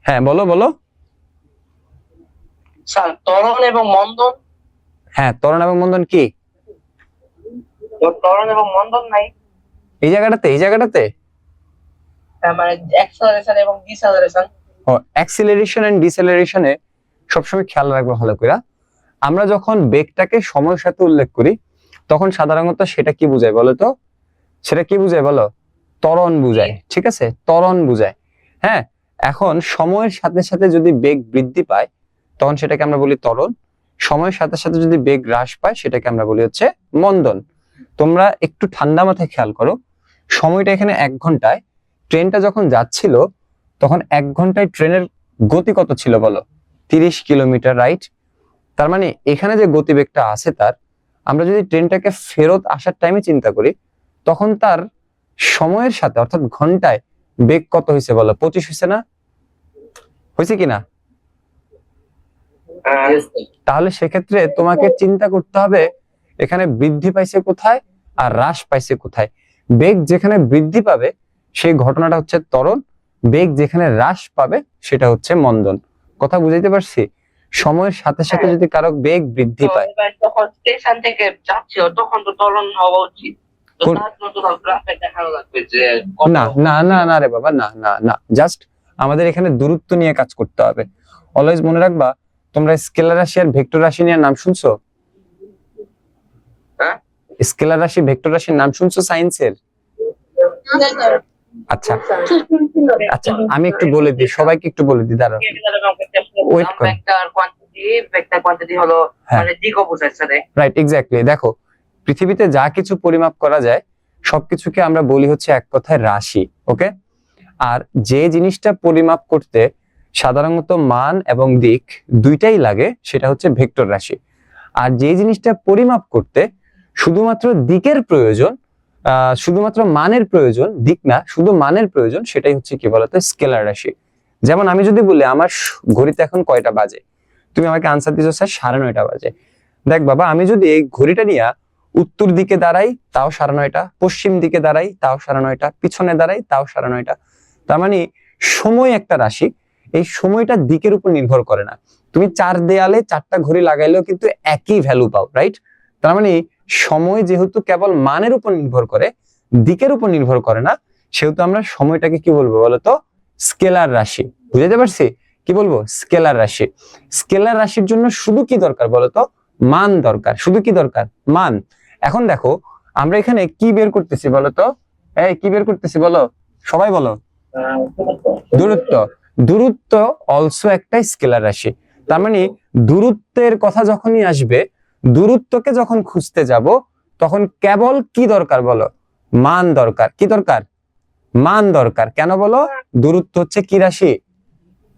A: হ্যাঁ বলো বলো।
E: স্যার, ত্বরণ এবং মন্দন।
A: হ্যাঁ, ত্বরণ এবং মন্দন কি?
E: ত্বরণ এবং মন্দন নাই।
A: এই জায়গাটাতে
E: মানে অ্যাক্সেলারেশন এবং ডিসেলারেশন।
A: ও, অ্যাক্সিলারেশন এন্ড ডিসেলারেশনে সবসময় খেয়াল রাখবো ভালো করে। আমরা যখন বেগটাকে সময়ের সাথে উল্লেখ করি তখন সাধারণত সেটা কি বোঝায় বলো তো? সেটা কি বোঝায় বলো? ত্বরণ বোঝায়, ঠিক আছে? ত্বরণ বোঝায়। হ্যাঁ, এখন সময়ের সাথে সাথে যদি বেগ বৃদ্ধি পায় তখন সেটাকে আমরা বলি ত্বরণ। সময়ের সাথে সাথে যদি বেগ হ্রাস পায় সেটাকে আমরা বলি হচ্ছে মন্দন। তোমরা একটু ঠান্ডা মাথায় খেয়াল করো, সময়টা এখানে 1 ঘন্টায়, ট্রেনটা যখন যাচ্ছিল তখন 1 ঘন্টায় ট্রেনের গতি কত ছিল বলো? 30 কিলোমিটার, রাইট? তার মানে এখানে যে গতিবেগটা আছে তার, আমরা যদি ট্রেনটাকে ফেরত আসার টাইমে চিন্তা করি তখন তার সময়ের সাথে অর্থাৎ ঘন্টায় বেগ কত হয়েছে বলো? 25 হয়েছে না? হয়েছে কিনা? তাহলে সেক্ষেত্রে তোমাকে চিন্তা করতে হবে এখানে বৃদ্ধি পাইছে কোথায় আর হ্রাস পাইছে কোথায়। বেগ যেখানে বৃদ্ধি পাবে সেই ঘটনাটা হচ্ছে ত্বরণ, বেগ যেখানে হ্রাস পাবে সেটা হচ্ছে মন্দন। কথা বুঝাইতে পারছি? সময়ের সাথে সাথে যদি কারো বেগ বৃদ্ধি পায়,
E: যখন স্টেশন থেকে যাচ্ছিল তখন তো ত্বরণ হওয়া উচিত। তো
A: কোন-
E: তার জন্য তো গ্রাফে দেখানো লাগবে যে
A: না না না না রে বাবা, না না না, জাস্ট আমাদের এখানে দূরত্ব নিয়ে কাজ করতে হবে। অলওয়েজ মনে রাখবা, তোমরা স্কেলার রাশি আর ভেক্টর রাশি নিয়ে নাম শুনছো?
E: হ্যাঁ?
A: স্কেলার রাশি ভেক্টর রাশির নাম শুনছো সায়েন্সের? আচ্ছা আচ্ছা, আমি একটু বলে দিই, সবাইকে একটু বলে দিই, দাঁড়াও ওয়েট করো।
E: ভেক্টর কোয়ান্টিটি হলো
A: হ্যাঁ।
E: মানে দিকও বোঝায় স্যার।
A: Right, exactly. দেখো, পৃথিবীতে যা কিছু পরিমাপ করা যায় সবকিছুকে আমরা বলি হচ্ছে এক কথায় রাশি, ওকে? আর যে জিনিসটা পরিমাপ করতে সাধারণত মান এবং দিক দুইটাই লাগে সেটা হচ্ছে ভেক্টর রাশি। আর যে জিনিসটা পরিমাপ করতে শুধুমাত্র দিকের প্রয়োজন, শুধুমাত্র মানের প্রয়োজন, দিক না, শুধু মানের প্রয়োজন, সেটাই হচ্ছে কি বলতো? স্কেলার রাশি। যেমন আমি যদি বলি আমার ঘড়িতে এখন কয়টা বাজে, তুমি আমাকে আনসার দিছো স্যার 9:30 বাজে। দেখ বাবা, আমি যদি এই ঘড়িটা নিয়ে উত্তর দিকে দাঁড়াই তাও 9:30, পশ্চিম দিকে দাঁড়াই তাও 9:30, পিছনে দাঁড়াই তাও 9:30। তার মানে সময় একটা রাশি, এই সময়টা দিকের উপর নির্ভর করে না। তুমি 4 দেয়ালে 4টা ঘড়ি লাগাইলেও কিন্তু একই ভ্যালু পাও, রাইট? তার মানে সময় যেহেতু কেবল মানের উপর নির্ভর করে, দিকের উপর নির্ভর করে না, সেহেতু আমরা সময়টাকে কি বলবো বলতো? স্কেলার রাশি। বুঝতে পারছি? কি বলবো? স্কেলার রাশি। স্কেলার রাশির জন্য শুধু কি দরকার বলতো? মান দরকার। শুধু কি দরকার? মান। এখন দেখো আমরা এখানে কি বের করতেছি বলতো? এই কি বের করতেছি বলো? সবাই বলো। দূরত্ব। দূরত্ব অলসো একটা স্কেলার রাশি। তার মানে দূরত্বের কথা যখনই আসবে দূরত্বকে যখন খুঁজতে যাব তখন কেবল কি দরকার বলো? মান দরকার। কি দরকার? মান দরকার। কেন বলো? দূরত্ব হচ্ছে কি রাশি?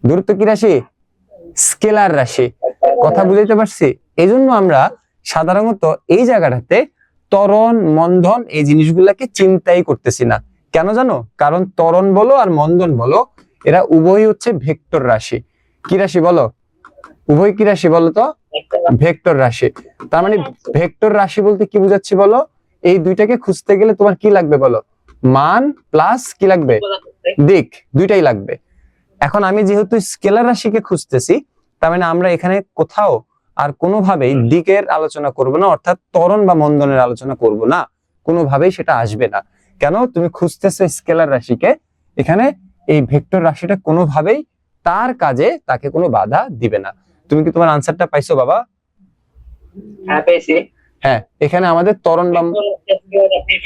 A: দূরত্ব কি রাশি? স্কেলার রাশি। কথা বুঝাইতে পারছি? এই জন্য আমরা সাধারণত এই জায়গাটাতে ত্বরণ মন্দন এই জিনিসগুলাকে চিন্তাই করতেছি না। কেন জানো? কারণ ত্বরণ বলো আর মন্দন বলো এরা উভয়ই হচ্ছে ভেক্টর রাশি। কি রাশি বলো? উভয় কি রাশি বলো তো? ভেক্টর রাশি। তার মানে ভেক্টর রাশি বলতে কি বুঝাচ্ছি বলো? এই দুইটাকে খুঁজতে গেলে তোমার কি লাগবে বলো? মান প্লাস কি লাগবে? দিক, দুইটাই লাগবে। এখন আমি যেহেতু স্কেলার রাশিকে খুঁজতেছি তার মানে আমরা এখানে কোথাও আর কোনোভাবেই দিকের আলোচনা করব না, অর্থাৎ ত্বরণ বা মন্দনের আলোচনা করব না, কোনোভাবেই সেটা আসবে না। কেন? তুমি খুঁজতেছো স্কেলার রাশিকে, এখানে এই ভেক্টর রাশিটা কোনোভাবেই তার কাজে তাকে কোনো বাধা দিবে না। তুমি কি তোমার আনসারটা পাইছো বাবা?
E: হ্যাঁ পেয়েছি।
A: হ্যাঁ, এখানে আমাদের ত্বরণ বা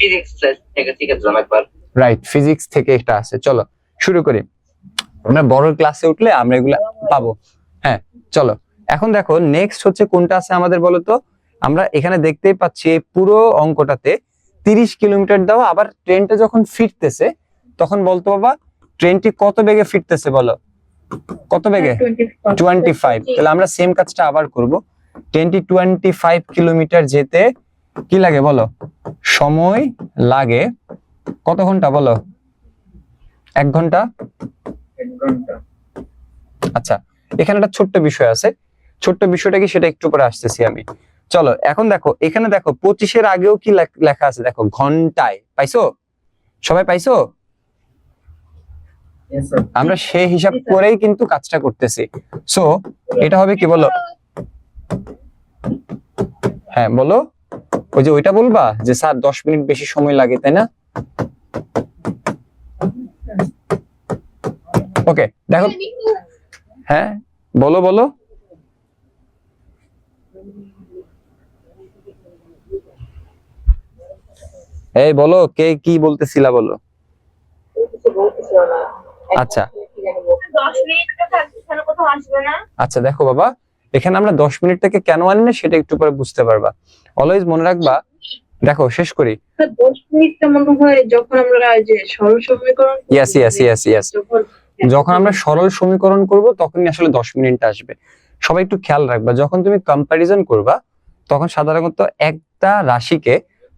E: ফিজিক্স থেকে শিখেছিলাম একবার।
A: রাইট, ফিজিক্স থেকে এটা আছে। চলো শুরু করি। আমরা বড় ক্লাসে উঠলে আমরা এগুলা পাবো। হ্যাঁ চলো, এখন দেখো নেক্সট হচ্ছে কোনটা আছে আমাদের বলো তো। আমরা এখানে দেখতেই পাচ্ছি এই পুরো অঙ্কটাতে 30 কিলোমিটার দেওয়া, আবার ট্রেনটা যখন ফিরতেছে তখন বলতো বাবা ট্রেনটি কত বেগে ফিরতেছে বলো? কত বেগে? 25। তাহলে আমরা সেম কাজটা আবার করব। ট্রেনটি 25 কিলোমিটার যেতে কি লাগে বলো? সময় লাগে কত ঘন্টা বলো? 1 ঘন্টা।
C: 1 ঘন্টা।
A: আচ্ছা, এখানে একটা ছোট্ট বিষয় আছে। ছোট্ট বিষয়টা কি সেটা একটু পরে আসতেছি আমি। চলো এখন দেখো, এখানে দেখো 25-এর আগেও কি লেখা আছে দেখো, ঘন্টায়। পাইছো? সবাই পাইছো?
C: Yes, sir.
A: আমরা সেই হিসাব করেই কিন্তু কাজটা করতেছি। সো এটা হবে কি বলো? হ্যাঁ বলো। ওই যে ওইটা বলবা যে স্যার 10 মিনিট বেশি সময় লাগে, তাই না? ওকে দেখো, হ্যাঁ বলো বলো। এই বলো, কে কি বলতেছিলা বলো। আচ্ছা
B: 10 মিনিট তো থাকবে, এখানে কোথাও আসবে না।
A: আচ্ছা দেখো বাবা, এখানে আমরা 10 মিনিটটাকে কেন আনি না সেটা একটু পরে বুঝতে পারবা। অলওয়েজ মনে রাখবা। দেখো শেষ করি।
D: 10 মিনিটটা মনে হয় যখন আমরা যে সরল সমীকরণ
A: ইয়েস ইয়েস ইয়েস ইয়েস, যখন আমরা সরল সমীকরণ করব তখনই আসলে 10 মিনিট আসবে। সবাই একটু খেয়াল রাখবা, যখন তুমি কম্প্যারিজন করবা তখন সাধারণত একটা রাশিকে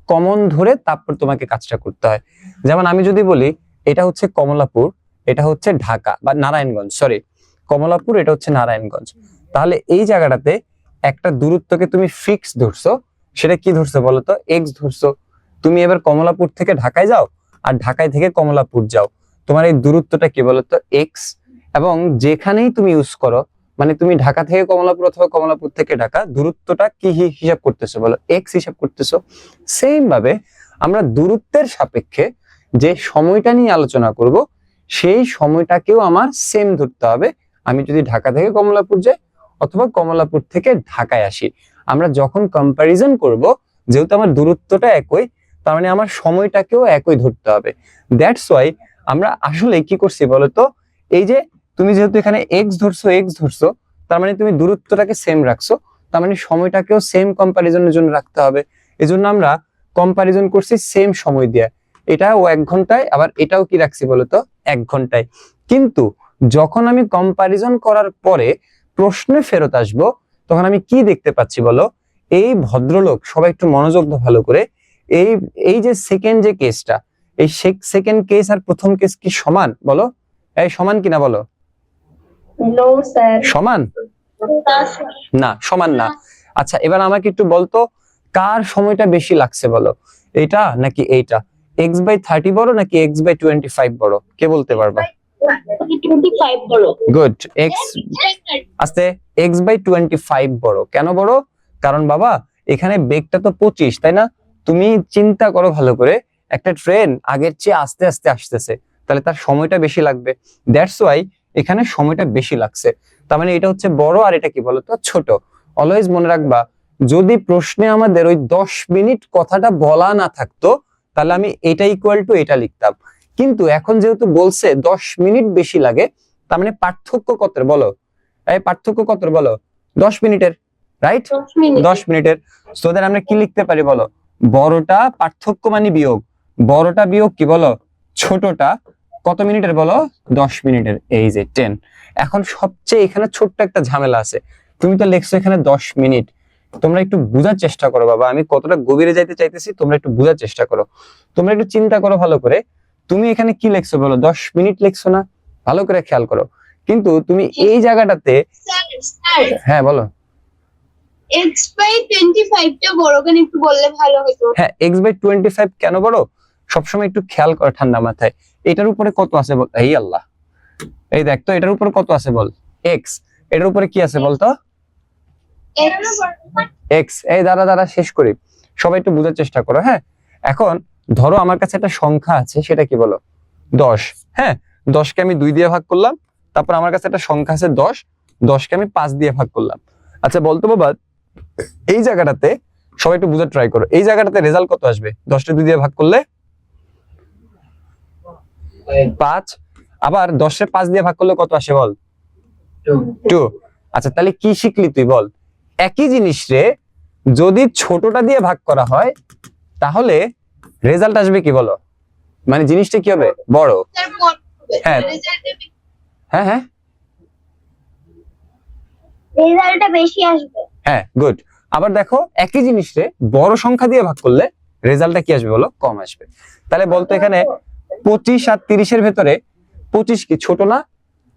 A: কমন ধরে তারপর তোমাকে কাজটা করতে হয়। যেমন আমি যদি বলি এটা হচ্ছে কমলাপুর, এটা হচ্ছে ঢাকা বা নারায়ণগঞ্জ, সরি কমলাপুর, এটা হচ্ছে নারায়ণগঞ্জ, তাহলে এই জায়গাটাতে একটা দূরত্বকে তুমি ফিক্স ধরছো, সেটা কি ধরছো বলো তো? এক্স ধরছো। তুমি এবার কমলাপুর থেকে ঢাকায় যাও আর ঢাকায় থেকে কমলাপুর যাও, তোমার এই দূরত্বটা কি বলতো? এক্স। এবং যেখানেই তুমি ইউজ করো, মানে তুমি ঢাকা থেকে কমলাপুর অথবা কমলাপুর থেকে ঢাকা, দূরত্বটা কি হিসাব করতেছো বলো? এক্স হিসাব করতেছো। সেম ভাবে আমরা দূরত্বের সাপেক্ষে যে সময়টা নিয়ে আলোচনা করব সেই সময়টাকেও আমার সেম ধরতে হবে। আমি যদি ঢাকা থেকে কমলাপুর যাই অথবা কমলাপুর থেকে ঢাকায় আসি, আমরা যখন কম্প্যারিজন করব যেহেতু আমার দূরত্বটা একই, তার মানে আমার সময়টাকেও একই ধরতে হবে। দ্যাটস ওয়াই আমরা আসলে কি করছি বলতো, এই যে তুমি যেহেতু এখানে এক্স ধরছো, তার মানে তুমি দূরত্বটাকে সেম রাখছো, তার মানে সময়টাকেও সেম কম্প্যারিজনের জন্য রাখতে হবে। এজন্য আমরা কম্প্যারিজন করছি সেম সময় দিয়ে। এটাও 1 ঘন্টায়, আবার এটাও কি রাখছি বলতো? 1 ঘন্টায়। কিন্তু যখন আমি কম্প্যারিজন করার পরে প্রশ্নে ফেরত আসবো তখন আমি কি দেখতে পাচ্ছি বলো? এই ভদ্রলোক, সবাই একটু মনোযোগ দাও ভালো করে, এই যে সেকেন্ড যে কেসটা, এই সেকেন্ড কেস আর প্রথম কেস কি সমান বলো? এই সমান কিনা বলো?
B: No sir.
A: সমান না, সমান না। আচ্ছা এবার আমাকে একটু বলতো কার সময়টা বেশি লাগছে বলো? এইটা নাকি এইটা? x/30 বড় নাকি x/25 বড়? কে বলতে পারবা?
B: 25 বলো।
A: গুড। আস্তে, x/25 বড়। কেন বড়? কারণ বাবা এখানে বেগটা তো 25, তাই না? তুমি চিন্তা করো ভালো করে, একটা ট্রেন আগের চেয়ে আস্তে আস্তে আসতেছে, তাহলে তার সময়টা বেশি লাগবে। দ্যাটস ওয়াই এখানে সময়টা বেশি লাগছে। তার মানে এটা হচ্ছে বড় আর এটা কি বলতো? ছোট। অলওয়েজ মনে রাখবা, যদি প্রশ্নে আমাদের ওই 10 মিনিট কথাটা বলা না থাকতো তাহলে আমি এটা ইকুয়াল টু এটা লিখতাম। কিন্তু এখন যেহেতু বলছে 10 মিনিট বেশি লাগে, তার মানে পার্থক্য কত বলো? এই পার্থক্য কত বলো? 10 মিনিটের। রাইট? 10 মিনিটের। সো দেন আমরা কি লিখতে পারি বলো? বড়টা পার্থক্য মানে বিয়োগ, বড়টা বিয়োগ কি বলো? ছোটটা কত মিনিটের বলো? 10 মিনিটের। এই যে 10। এখন সবচেয়ে এখানে ছোট্ট একটা ঝামেলা আছে, তুমি তো লিখছো এখানে 10 মিনিট। তোমরা একটু বোঝার চেষ্টা করো বাবা, আমি কতটা গভীরে যাইতে চাইতেছি, তোমরা একটু বোঝার চেষ্টা করো। তোমরা একটু চিন্তা করো ভালো করে, তুমি এখানে কি লিখছো বলো? 10 মিনিট লিখছো না? ভালো করে খেয়াল করো। কিন্তু তুমি এই জায়গাটাতে, হ্যাঁ বলো।
B: x/25 টা বড় কেন একটু বললে ভালো হতো।
A: হ্যাঁ, x/25 কেন বড়? সবসময় একটু খেয়াল করো ঠান্ডা মাথায়। এটার উপরে কত আছে বল? এই আল্লাহ, এই দেখ তো এটার উপরে কত আছে বল? x। এটার উপরে কি আছে বলতো? x। এই দাঁড়া শেষ করি, সবাই একটু বোঝার চেষ্টা করো। হ্যাঁ, এখন ধরো আমার কাছে একটা সংখ্যা আছে, সেটা কি বলো? 10। হ্যাঁ, 10 কে আমি 2 দিয়ে ভাগ করলাম, তারপর আমার কাছে একটা সংখ্যা আছে 10, 10 কে আমি 5 দিয়ে ভাগ করলাম। আচ্ছা বলতো বাবা, এই জায়গাটাতে সবাই একটু বুঝার ট্রাই করো, এই জায়গাটাতে রেজাল্ট কত আসবে? 10 টা 2 দিয়ে ভাগ করলে 5, আবার 10 এ 5 দিয়ে ভাগ করলে কত আসে বল? 2। আচ্ছা তাহলে কি শিখলি তুই বল? একই জিনিস রে যদি ছোটটা দিয়ে ভাগ করা হয় তাহলে রেজাল্ট আসবে কি বলো? মানে জিনিসটা কি হবে? বড়। হ্যাঁ হ্যাঁ হ্যাঁ
B: রেজাল্টটা বেশি আসবে।
A: হ্যাঁ, গুড। আবার দেখো একই জিনিস রে বড় সংখ্যা দিয়ে ভাগ করলে রেজাল্টটা কি আসবে বলো? কম আসবে। তাহলে বলতো এখানে 25 আর 30 এর ভেতরে 25 কি ছোট না?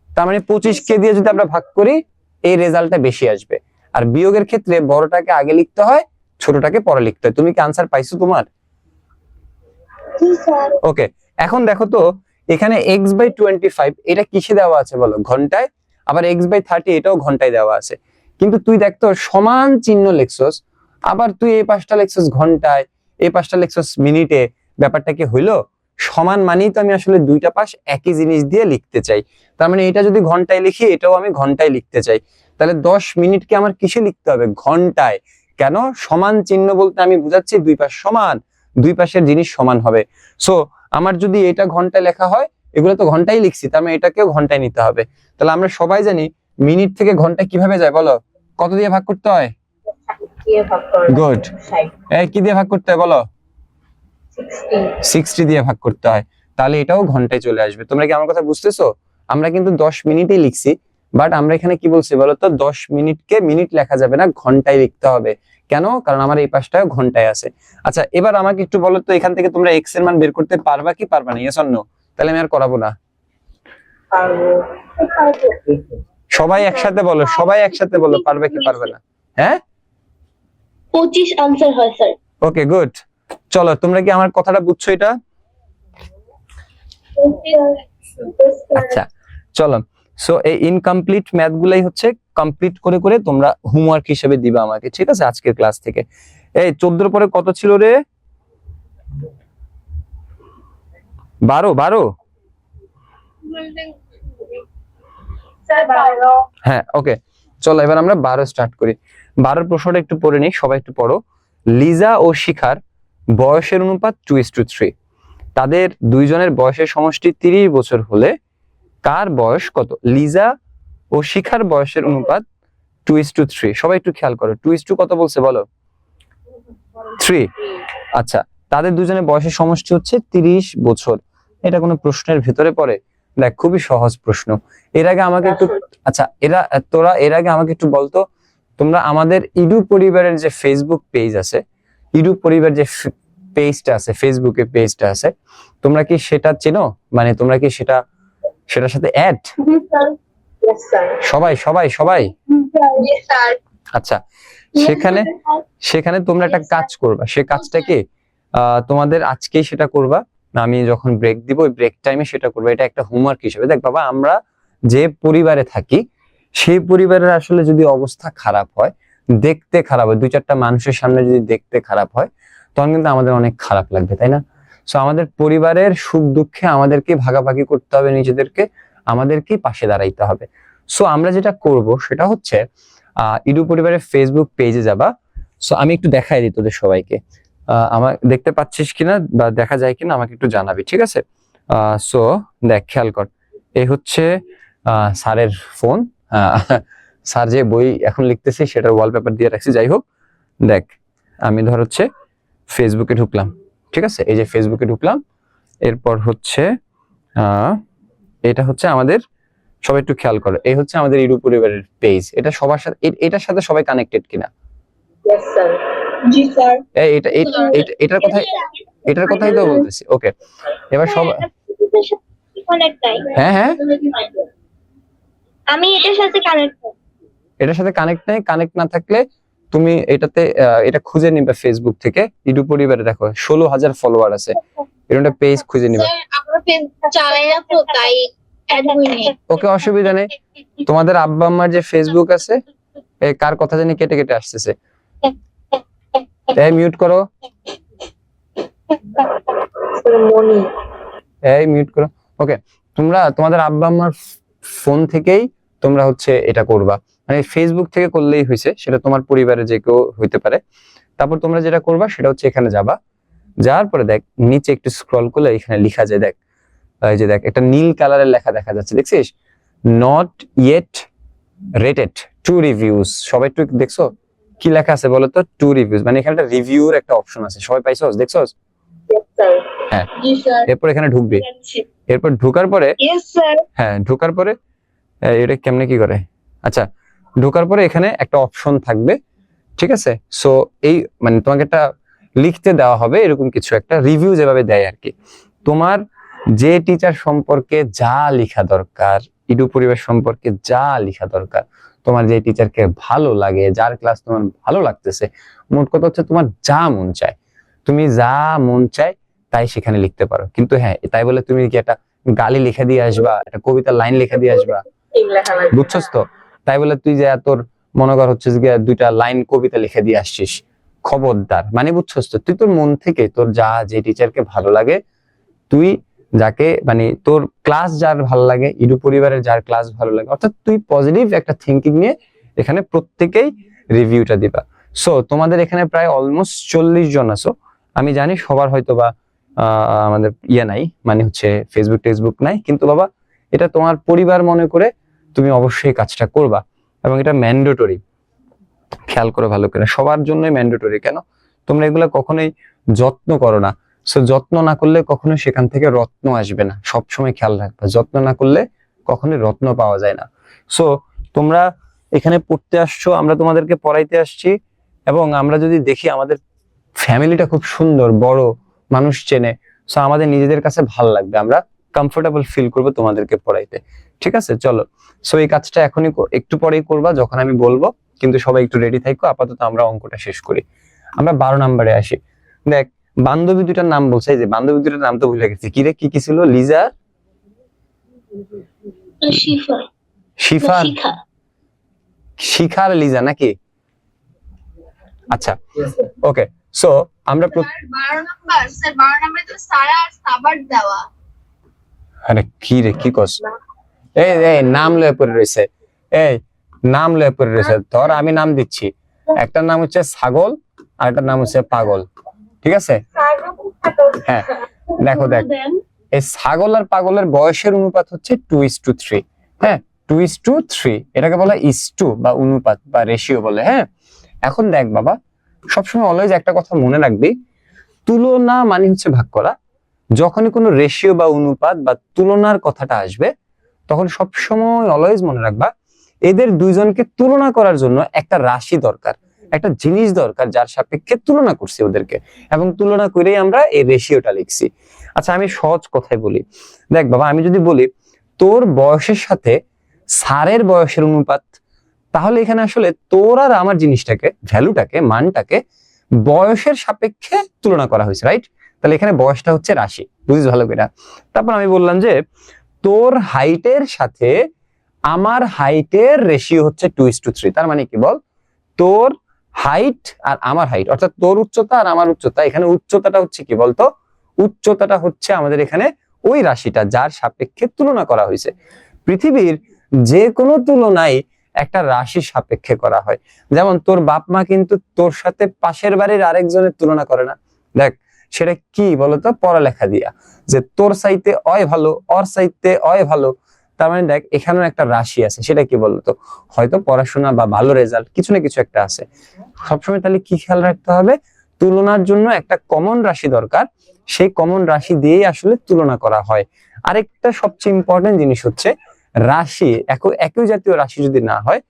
A: তার মানে 25 কে দিয়ে যদি আমরা ভাগ করি এই রেজাল্টটা বেশি আসবে। আর বিয়োগের ক্ষেত্রে বড়টাকে আগে লিখতে হয়, ছোটটাকে পরে লিখতে হয়। তুমি কি আনসার পাইছো তোমার?
B: জি স্যার।
A: ওকে, এখন দেখো তো এখানে x/25 এটা কিসে দেওয়া আছে বলো? ঘন্টায়। আবার x/30 এটাও ঘন্টায় দেওয়া আছে। কিন্তু তুই দেখ তো সমান চিহ্ন লিখছস, আবার তুই এই পাশটা লিখছস ঘন্টায়, এই পাশটা লিখছস মিনিটে। ব্যাপারটা কি হইলো? সমান মানেই তো আমি আসলে দুইটা পাশ একই জিনিস দিয়ে লিখতে চাই। তার মানে এটা যদি ঘন্টায় লিখি এটাও আমি ঘন্টায় লিখতে চাই। তাহলে 10 মিনিটকে আমার কিসে লিখতে হবে? ঘন্টায়। কেন? সমান চিহ্ন বলতে আমি বুঝাচ্ছি দুই পাশ সমান, দুই পাশের জিনিস সমান হবে। সো আমার যদি এটা ঘন্টায় লেখা হয়, এগুলো তো ঘন্টায় লিখছি, তার মানে এটাকেও ঘন্টায় নিতে হবে। তাহলে আমরা সবাই জানি মিনিট থেকে ঘন্টা কিভাবে যায় বলো? কত দিয়ে ভাগ করতে হয়? গুড। এই কি দিয়ে ভাগ করতে হয় বলো? 60 দিয়ে ভাগ করতে হয়। তাহলে এটাও ঘন্টায় চলে আসবে। তোমরা কি আমার কথা বুঝতেছো? আমরা কিন্তু 10 মিনিটই লিখছি, বাট আমরা এখানে কি বলছি বলো তো? 10 মিনিটকে মিনিট লেখা যাবে না, ঘন্টায় লিখতে হবে। কেন? কারণ আমার এই পাশটাও ঘন্টায় আছে। আচ্ছা এবার আমাকে একটু বলো তো, এখান থেকে তোমরা x এর মান বের করতে পারবা কি পারবা না? Yes or no? তাহলে আমি আর করাবো না। সবাই একসাথে বলো, সবাই একসাথে বলো, পারবে কি পারবে না? হ্যাঁ
B: 25 আনসার হয় স্যার।
A: Okay good. চলো তোমরা কি আমার কথাটা বুঝছো এটা? আচ্ছা চলো, সো এই ইনকমপ্লিট ম্যাথ গুলাই হচ্ছে কমপ্লিট করে করে তোমরা হোমওয়ার্ক হিসেবে দিবা আমাকে, ঠিক আছে? আজকের ক্লাস থেকে। এই 14 পরে কত ছিল রে? 12
B: স্যার 12।
A: হ্যাঁ ওকে, চলো এবার আমরা 12 স্টার্ট করি। 12 প্রশ্নটা একটু পড়ে নিই, সবাই একটু পড়ো। লিজা ও শিখার বয়সের অনুপাত 2:3। তাদের দুইজনের বয়সের সমষ্টি 30 বছর হলে কার বয়স কত? লিজা ও শিখার বয়সের অনুপাত 2:3। সবাই একটু খেয়াল করো, 2:2 কত বলছে বলো? 3। আচ্ছা তাদের দুজনের বয়সের সমষ্টি হচ্ছে 30 বছর। এটা কোনো প্রশ্নের ভিতরে পড়ে? দেখ খুবই সহজ প্রশ্ন। এর আগে আমাকে একটু, আচ্ছা তোরা এর আগে আমাকে একটু বলতো, তোমরা আমাদের ইডু পরিবারের যে ফেসবুক পেজ আছে, ইডু পরিবার যে পেজটা আছে, ফেসবুকে পেজটা আছে, তোমরা কি সেটা চেনো? মানে তোমরা কি সেটার সাথে অ্যাড? সবাই সবাই সবাই আচ্ছা, সেখানে তোমরা একটা কাজ করবা। সে কাজটা কি তোমাদের আজকেই সেটা করবা, আমি যখন ব্রেক দিব ওই ব্রেক টাইমে সেটা করবা। এটা একটা হোমওয়ার্ক হিসেবে। দেখ বাবা, আমরা যে পরিবারে থাকি সেই পরিবারের আসলে যদি অবস্থা খারাপ হয়, দেখতে খারাপ হয়, 2-4টা মানুষের সামনে যদি দেখতে খারাপ হয়, তখন কিন্তু আমাদের অনেক খারাপ লাগবে, তাই না? সো আমাদের পরিবারের সুখ দুঃখে আমাদেরকে ভাগাভাগি করতে হবে, নিজেদেরকে আমাদেরকেই পাশে দাঁড়াইতে হবে। সো আমরা যেটা করব সেটা হচ্ছে ইডু পরিবারের ফেসবুক পেজে যাবা। সো আমি একটু দেখাই দিই তোদের সবাইকে, আমার দেখতে পাচ্ছিস কিনা বা দেখা যায় কিনা আমাকে একটু জানাবি, ঠিক আছে? সো দেখ খেয়াল কর, এই হচ্ছে স্যারের ফোন। স্যার যে বই এখন লিখতেছি সেটার ওয়ালপেপার দিয়ে রাখছি। যাই হোক, দেখ আমি ধর হচ্ছে ফেসবুকে ঢুকলাম, ঠিক আছে, এই যে ফেসবুকে ঢুকলাম। এরপর হচ্ছে এটা হচ্ছে আমাদের, সবাই একটু খেয়াল করো, এই হচ্ছে আমাদের ইডু পরিবারের পেজ। এটা সবার সাথে, এটার সাথে সবাই কানেক্টেড কিনা?
D: Yes sir.
B: জি স্যার।
A: এটার কথাই তো বলতেছি। ওকে, এবার সবাই,
B: কানেক্ট নাই।
A: হ্যাঁ হ্যাঁ,
B: আমি এটার সাথে কানেক্ট।
A: এটার সাথে কানেক্ট নেই। কানেক্ট না থাকলে তুমি এটাতে এটা খুঁজে নিবে ফেসবুক থেকে। ইডু পরিবারে দেখো 16,000 ফলোয়ার আছে, এরকম একটা পেজ খুঁজে নিবে।
B: স্যার আমরা ফেসবুক চালাই না তো, তাই অ্যাড হইনি।
A: ওকে, অসুবিধা নেই। তোমাদের আব্বা আম্মার যে ফেসবুক আছে, এই কার কথা জানি কেটে কেটে আসতেছে, এই মিউট করো,
D: মনি।
A: এই মিউট করো। ওকে, তোমরা তোমাদের আব্বা আম্মার ফোন থেকেই তোমরা হচ্ছে এটা করবা, মানে ফেসবুক থেকে করলেই হয়েছে, সেটা তোমার পরিবারে যে কেউ হইতে পারে। তারপর তোমরা যেটা করবা সেটা হচ্ছে এখানে যাবা, যাওয়ার পরে দেখ নিচে একটু স্ক্রল করলে এখানে লেখা যায়, দেখ এই যে দেখ একটা নীল কালারের লেখা দেখা যাচ্ছে, দেখছিস? Not yet rated to reviews. সবাই একটু দেখছো কি লেখা আছে বলো তো? টু রিভিউজ, মানে এখানে একটা রিভিউর একটা অপশন আছে, সবাই পাইছোস? দেখছোস?
D: Yes sir.
A: হ্যাঁ,
B: জি স্যার।
A: এরপর এখানে ঢুকবি। এরপর ঢোকার পরে,
B: ইয়েস স্যার।
A: হ্যাঁ ঢোকার পরে এটা কেমনে কি করে, আচ্ছা ঢোকার পরে এখানে একটা অপশন থাকবে, ঠিক আছে? সো এই মানে তোমাকে একটা লিখতে দেওয়া হবে এরকম কিছু একটা রিভিউ, যেভাবে দেয় আর কি। তোমার যে টিচার সম্পর্কে যা লেখা দরকার, ইডু পরিবেশ সম্পর্কে যা লেখা দরকার, তোমার যে টিচারকে ভালো লাগে, যার ক্লাস তোমার ভালো লাগতেছে, মোট কথা হচ্ছে তোমার যা মন চায়, তুমি যা মন চায় তাই সেখানে লিখতে পারো। কিন্তু হ্যাঁ, তাই বলে তুমি কি একটা গালি লিখে দিয়ে আসবা, একটা কবিতার লাইন লিখে দিয়ে আসবা, বুঝছস তো? তাই বলে তুই যে তোর মনে কর হচ্ছে যে দুইটা লাইন কবিতা লিখে দিয়ে আসছিস, খবরদার। মানে বুঝছস তো? তুই তোর মন থেকে তোর যা যে টিচারকে ভালো লাগে, তুই যাকে মানে তোর ক্লাস যার ভালো লাগে, ইডু পরিবারের যার ক্লাস ভালো লাগে, অর্থাৎ তুই পজিটিভ একটা থিঙ্কিং নিয়ে এখানে প্রত্যেকেই রিভিউটা দিবা। সো তোমাদের এখানে প্রায় অলমোস্ট 40 জন আছো। আমি জানি সবার হয়তো বা আমাদের নাই, মানে হচ্ছে ফেসবুক টেক্সটবুক নাই, কিন্তু বাবা এটা তোমার পরিবার মনে করে তুমি অবশ্যই কাজটা করবা, এবং এটা ম্যান্ডেটরি। খেয়াল করো ভালো করে, সবার জন্যই ম্যান্ডেটরি। কেন? তোমরা এগুলা কখনোই যত্ন করো না। সো যত্ন না করলে কখনো সেখান থেকে রত্ন আসবে না, সবসময় খেয়াল রাখবা। যত্ন না করলে কখনোই রত্ন পাওয়া যায় না। সো তোমরা এখানে পড়তে আসছো, আমরা তোমাদেরকে পড়াইতে আসছি, এবং আমরা যদি দেখি আমাদের ফ্যামিলিটা খুব সুন্দর, বড়, মানুষ চেনে, সো আমাদের নিজেদের কাছে ভালো লাগবে, আমরা কমফোর্টেবল ফিল করবো তোমাদেরকে পড়াইতে। ঠিক আছে, চলো। সো এই কাজটা এখনই একটু পরেই করবা যখন আমি বলবো, কিন্তু সবাই একটু রেডি থাকো। আপাতত আমরা অঙ্কটা শেষ করি। আমরা 12 নম্বরে আসি। দেখ বান্ধবী দুটার নাম বলছে, এই যে বান্ধবী দুটার নাম তো ভুলে গেছি, কি রে, কি কি ছিল? লিজা,
B: শিফা।
A: শিফা,
B: শিখা।
A: শিখা আর লিজা নাকি? আচ্ছা, ওকে। সো আমরা
B: 12 নাম্বার স্যার, 12 নম্বরে তো সারা আর সাবার দেওয়া।
A: আরে কি রে, কি কস? এই এই নাম লয়ে পড়ে রয়েছে, এই নাম লয়ে পড়ে রয়েছে। ধর আমি নাম দিচ্ছি, একটার নাম হচ্ছে ছাগল আর একটার নাম হচ্ছে পাগল, ঠিক আছে? হ্যাঁ, দেখো দেখ, এই ছাগল আর পাগলের বয়সের অনুপাত হচ্ছে 2:3। হ্যাঁ, 2:3, এটাকে বলা ইস্টু বা অনুপাত বা রেশিও বলে। হ্যাঁ, এখন দেখ বাবা, সবসময় অলওয়েজ একটা কথা মনে রাখবি, তুলনা মানে হচ্ছে ভাগ করা। যখনই কোনো রেশিও বা অনুপাত বা তুলনার কথাটা আসবে, তখন সবসময় অলওয়েজ মনে রাখবা এদের দুইজনকে তুলনা করার জন্য একটা রাশি দরকার, একটা জিনিস দরকার যার সাপেক্ষে তুলনা করছি ওদেরকে, এবং তুলনা করেই আমরা এই রেশিওটা লিখছি। আচ্ছা আমি সহজ কথায় বলি, দেখ বাবা, আমি যদি বলি তোর বয়সের সাথে স্যারের বয়সের অনুপাত, তাহলে এখানে আসলে তোর আর আমার জিনিসটাকে, ভ্যালুটাকে, মানটাকে বয়সের সাপেক্ষে তুলনা করা হয়েছে, রাইট? তাহলে এখানে বয়সটা হচ্ছে রাশি, বুঝিস ভালো করে। তারপর আমি বললাম যে তোর হাইটের সাথে আমার হাইটের রেশিও হচ্ছে 2:3। তার মানে কি বল, তোর হাইট আর আমার হাইট, অর্থাৎ তোর উচ্চতা আর আমার উচ্চতা, এখানে উচ্চতাটা হচ্ছে কি বলতো? উচ্চতাটা হচ্ছে আমাদের এখানে ওই রাশিটা যার সাপেক্ষে তুলনা করা হয়েছে। পৃথিবীর যে কোনো তুলনায় একটা রাশির সাপেক্ষে করা হয়। যেমন তোর বাপ মা কিন্তু তোর সাথে পাশের বাড়ির আরেকজনের তুলনা করে না। দেখ সেটা কি বলতো? পড়ালেখা দিয়া, যে তোর চাইতে অয় ভালো, ওর চাইতে অয় ভালো, তার মানে দেখ এখানেও একটা রাশি আছে, সেটা কি বলতো? হয়তো পড়াশোনা বা ভালো রেজাল্ট, কিছু না কিছু একটা আছে। সবসময় তাহলে কি খেয়াল রাখতে হবে? তুলনার জন্য একটা কমন রাশি দরকার, সেই কমন রাশি দিয়েই আসলে তুলনা করা হয়। আরেকটা সবচেয়ে ইম্পর্টেন্ট জিনিস হচ্ছে রাশি একই জাতীয় রাশি যদি না হয়,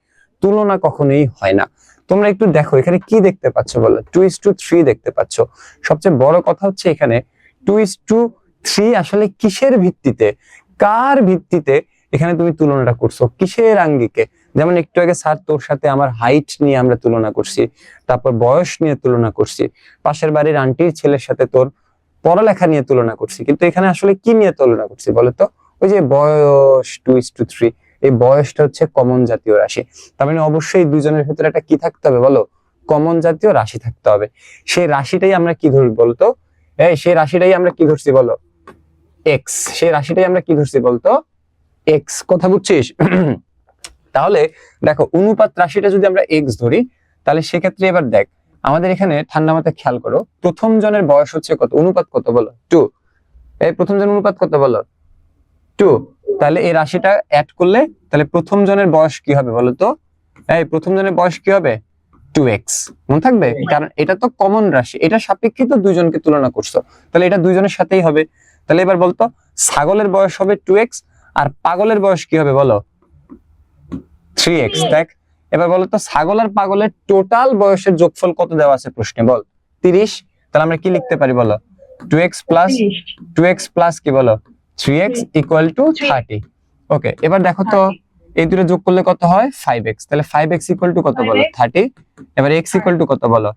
A: তুলনা কখনোই হয় না। তোমরা একটু দেখো এখানে কি দেখতে পাচ্ছ বলো? 2:3 দেখতে পাচ্ছ। সবচেয়ে বড় কথা হচ্ছে এখানে 2:3 আসলে কিসের ভিত্তিতে, কার ভিত্তিতে এখানে তুমি তুলনাটা করছো, কিসের আঙ্গিকে? যেমন একটু আগে স্যার তোর সাথে আমার হাইট নিয়ে আমরা তুলনা করছি, তারপর বয়স নিয়ে তুলনা করছি, পাশের বাড়ির আন্টির ছেলের সাথে তোর পড়ালেখা নিয়ে তুলনা করছি, কিন্তু এখানে আসলে কি নিয়ে তুলনা করছি বলতো? ওই যে বয়স 2:3, এই বয়সটা হচ্ছে কমন জাতীয় রাশি। তার মানে অবশ্যই দুইজনের ভিতরে একটা কি থাকতে হবে বলো? কমন জাতীয় রাশি থাকতে হবে। সেই রাশিটাই আমরা কি ধরি বলতো? সেই রাশিটাই আমরা কি ধরছি বলো? এক্স। সেই রাশিটাই আমরা কি ধরছি বলতো? এক্স। কথা বুঝছিস? তাহলে দেখো অনুপাত রাশিটা যদি আমরা এক্স ধরি, তাহলে সেক্ষেত্রে এবার দেখ আমাদের এখানে ঠান্ডা মাথায় খেয়াল করো, প্রথম জনের বয়স হচ্ছে কত, অনুপাত কত বলো? 2। এই প্রথম জনের অনুপাত কত বলো? 2। তাহলে এই রাশিটা অ্যাড করলে তাহলে প্রথম জনের বয়স কি হবে বলো তো? এই প্রথম জনের বয়স কি হবে? 2x। মনে থাকবে, কারণ এটা তো কমন রাশি, এটা সাপেক্ষে তো দুইজনকে তুলনা করছো, তাহলে এটা দুইজনের সাথেই হবে। তাহলে এবার বলতো ছাগলের বয়স হবে 2x, আর পাগলের বয়স কি হবে বলো? 3x। দেখ এবার বলো তো ছাগল আর পাগলের টোটাল বয়সের যোগফল কত দেওয়া আছে প্রশ্নে বল? 30। তাহলে আমরা কি লিখতে পারি বলো? 2x প্লাস কি বলো? 3x equal to 30। ওকে, এবার দেখো তো এই দুটো যোগ করলে কত হয়? 5x। তাহলে 5x ইকুয়াল টু কত বলো? 30। এবার x ইকুয়াল টু কত বলো?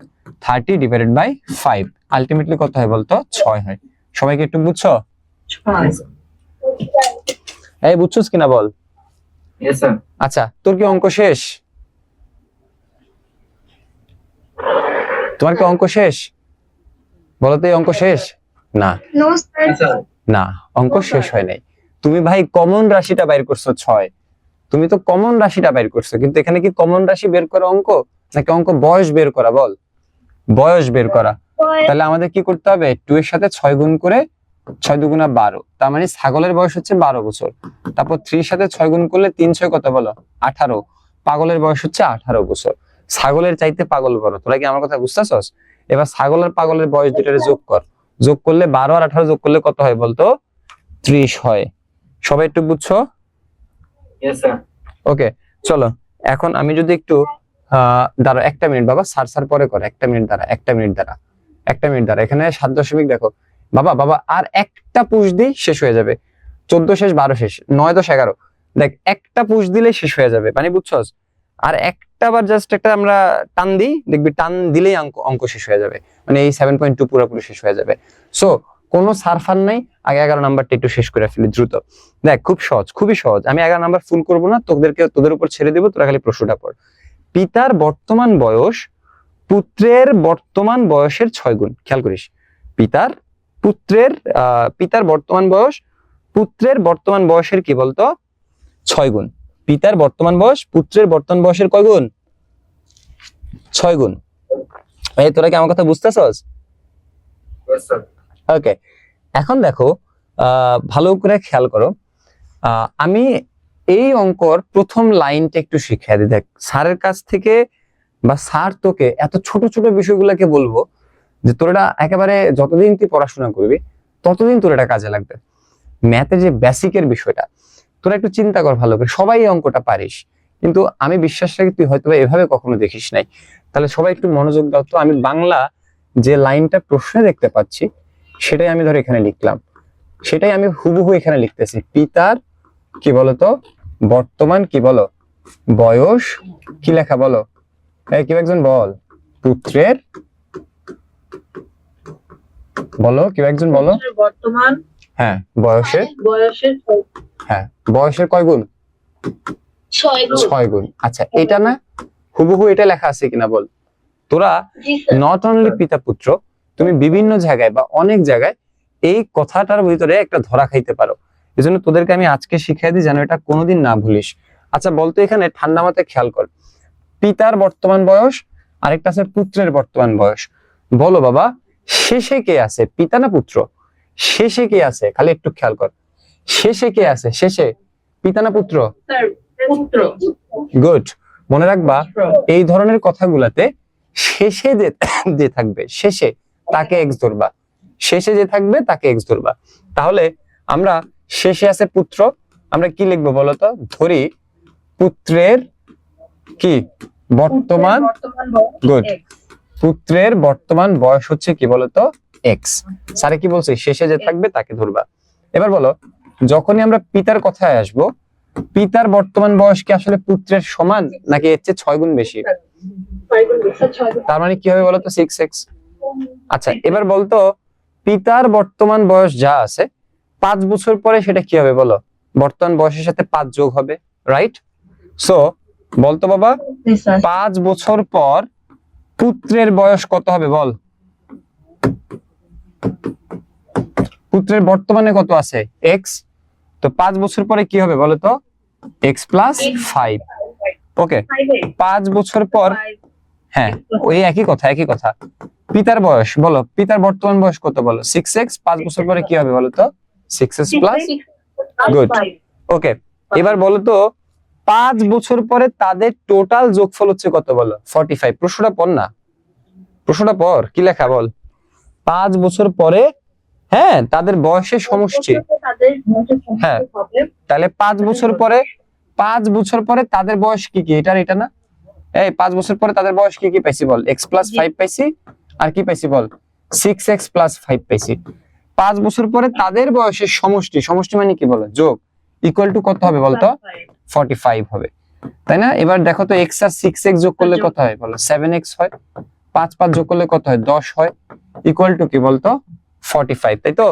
A: 30 ডিভাইডেড বাই 5। আলটিমেটলি কত হয় বলতো? 6 হয়। সবাইকে একটু বুঝছো? এই বুঝছস কিনা বল?
C: Yes sir.
A: আচ্ছা, তোর কি অঙ্ক শেষ? তোমার কি অঙ্ক শেষ? বলো তো এই অঙ্ক শেষ? না
B: নো স্যার।
A: না, অঙ্ক শেষ হয় নাই। তুমি ভাই কমন রাশিটা বাইর করছো 6, তুমি তো কমন রাশিটা বের করছো, কিন্তু এখানে কি কমন রাশি বের করা অঙ্ক, নাকি অঙ্ক বয়স বের করা? বল, বয়স বের করা। তাহলে আমাদের কি করতে হবে? 2 এর সাথে 6 গুণ করে 6 দুগুণা 12, তার মানে ছাগলের বয়স হচ্ছে 12 বছর। তারপর 3 এর সাথে 6 গুণ করলে 3 6 কত বলো? 18। পাগলের বয়স হচ্ছে 18 বছর। ছাগলের চাইতে পাগল বড়। তোরা কি আমার কথা বুঝতেছস? এবার ছাগল আর পাগলের বয়স দুটারে যোগ কর, যোগ করলে 12 আর 18 যোগ করলে কত হয় বলতো? 30 হয়। সবাই একটু বুঝছো?
C: Yes sir.
A: ওকে, চলো এখন আমি যদি একটু দাঁড়া 1 মিনিট বাবা, স্যার পরে করে 1 মিনিট দাঁড়া, 1 মিনিট দাঁড়া, 1 মিনিট দাঁড়া। এখানে 7 দশমিক দেখো বাবা আর একটা পুশ দিই শেষ হয়ে যাবে। 14 শেষ, 12 শেষ, 9 10 11। দেখ একটা পুশ দিলে শেষ হয়ে যাবে, মানে বুঝছস? আর একটা বার জাস্ট একটা আমরা টান দিই, দেখবি টান দিলেই অঙ্ক শেষ হয়ে যাবে, মানে এই 7.2 পুরোপুরি শেষ হয়ে যাবে। সো কোনো সারফার নাই, আগে 11 নাম্বারটা একটু শেষ করে ফেলি দ্রুত। দেখ খুব সহজ, খুবই সহজ। আমি 11 নাম্বার ফুল করবো না, তোদের উপর ছেড়ে দেবো, তোরা খালি প্রশ্নটা পড়। পিতার বর্তমান বয়স পুত্রের বর্তমান বয়সের 6 গুণ। খেয়াল করিস, পিতার বর্তমান বয়স পুত্রের বর্তমান বয়সের কি বলতো? 6 গুণ। পিতার বর্তমান বয়স পুত্রের বর্তমান বয়সের কয় গুণ? 6 গুণ। এই তোরা কি আমার কথা বুঝতেছস?
C: Yes sir.
A: ওকে, এখন দেখো ভালো করে খেয়াল করো, আমি এই অঙ্কর প্রথম লাইনটা একটু শিখিয়ে দিই। দেখ স্যারের কাছ থেকে বা স্যার তোকে এত ছোট ছোট বিষয়গুলোকে বলবো যে তোরা একেবারে যতদিন তুই পড়াশোনা করবি ততদিন তোর এটা কাজে লাগবে। ম্যাথের যে বেসিকের বিষয়টা তোরা একটু চিন্তা কর ভালো করে। সবাই এই অঙ্কটা পারিস, কিন্তু আমি বিশ্বাস রাখি তুই হয়তো এভাবে কখনো দেখিস নাই। তাহলে সবাই একটু মনোযোগ দাও তো। আমি বাংলা যে লাইনটা প্রশ্নে দেখতে পাচ্ছি সেটাই আমি ধর এখানে লিখলাম, সেটাই আমি হুবহু এখানে লিখতেছি। পিতার কি বলতো বর্তমান কি বলো বয়স, কি লেখা বলো? কেউ একজন বল। পুত্রের বলো, কেউ একজন বলো।
D: বর্তমান
A: হ্যাঁ বয়সের, হ্যাঁ বয়সের কয় গুণ? 6 গুণ। আচ্ছা এটা না হুবহু এটা লেখা আছে কিনা বল? তোরা নট অনলি পিতা পুত্র, তুমি বিভিন্ন জায়গায় বা অনেক জায়গায় এই কথাটার ভিতরে একটা ধরা খাইতে পারো। এজন্য তোদেরকে আমি আজকে শিখিয়ে দিই যেন এটা কোনোদিন না ভুলিস। আচ্ছা বলতো এখানে ঠান্ডা মাথায় খেয়াল কর, পিতার বর্তমান বয়স আরেকটা আছে পুত্রের বর্তমান বয়স। বলো বাবা শেষে কে আছে, পিতা না পুত্র? শেষে কে আছে? খালি একটু খেয়াল কর, শেষে কে আছে? শেষে পিতা না পুত্র?
D: স্যার পুত্র।
A: গুড। মনে রাখবা এই ধরনের কথাগুলাতে শেষে যে থাকবে, শেষে তাকে এক্স ধরবা, শেষে যে থাকবে তাকে এক্স ধরবা। তাহলে আমরা শেষে আছে পুত্র, আমরা কি লিখবো বলতো? ধরি পুত্রের কি বর্তমান, গুড, পুত্রের বর্তমান বয়স হচ্ছে কি বলতো? এক্স। স্যারে কি বলছে? শেষে যে থাকবে তাকে ধরবা। এবার বলো, যখনই আমরা পিতার কথায় আসবো, পিতার বর্তমান বয়স কি আসলে পুত্রের সমান নাকি এর চেয়ে 6 গুণ বেশি? তার মানে কি হবে বলতো? 6x। আচ্ছা এবার বলতো পিতার বর্তমান বয়স যা আছে 5 বছর পরে সেটা কি হবে বলো? বর্তমান বয়সের সাথে 5 যোগ হবে, রাইট? সো বলতো বাবা 5 বছর পর পুত্রের বয়স কত হবে বল? পুত্রের বর্তমানে কত আছে? x। তো 5 বছর পরে কি হবে বলো তো? x plus 5। ওকে, 5 বছর পর, হ্যাঁ ওই একই কথা, একই কথা। পিতার বয়স বলো, পিতার বর্তমান বয়স কত বলো? 6x। 5 বছর পরে কি হবে বলো তো? 6x plus, good. ওকে, এবার বলো তো 5 বছর পরে তাদের টোটাল যোগফল হচ্ছে কত বলো? 45। প্রশ্নটা পড় না, প্রশ্নটা পড়, কি লেখা বল? 5 বছর পরে, হ্যাঁ তাদের বয়সের সমষ্টি, হ্যাঁ তাহলে 5 বছর পরে, 5 বছর পরে তাদের বয়স কি কি? এটা এটা না? এই 5 বছর পরে তাদের বয়স কি কি পাইছি বল? x প্লাস 5 পাইছি, আর কি পাইছি বল? 6x প্লাস 5 পাইছি। 5 বছর পরে তাদের বয়সের সমষ্টি, সমষ্টি মানে কি বলো? যোগ, ইকুয়াল টু কত হবে বলতো? 45 হবে, তাই না? এবার দেখো তো x আর 6x যোগ করলে কত হয় বলো? 7x হয়। 5 5 যোগ করলে কত হয়? 10 হয়, ইকুয়াল টু কি বলতো? 45, তাই তো?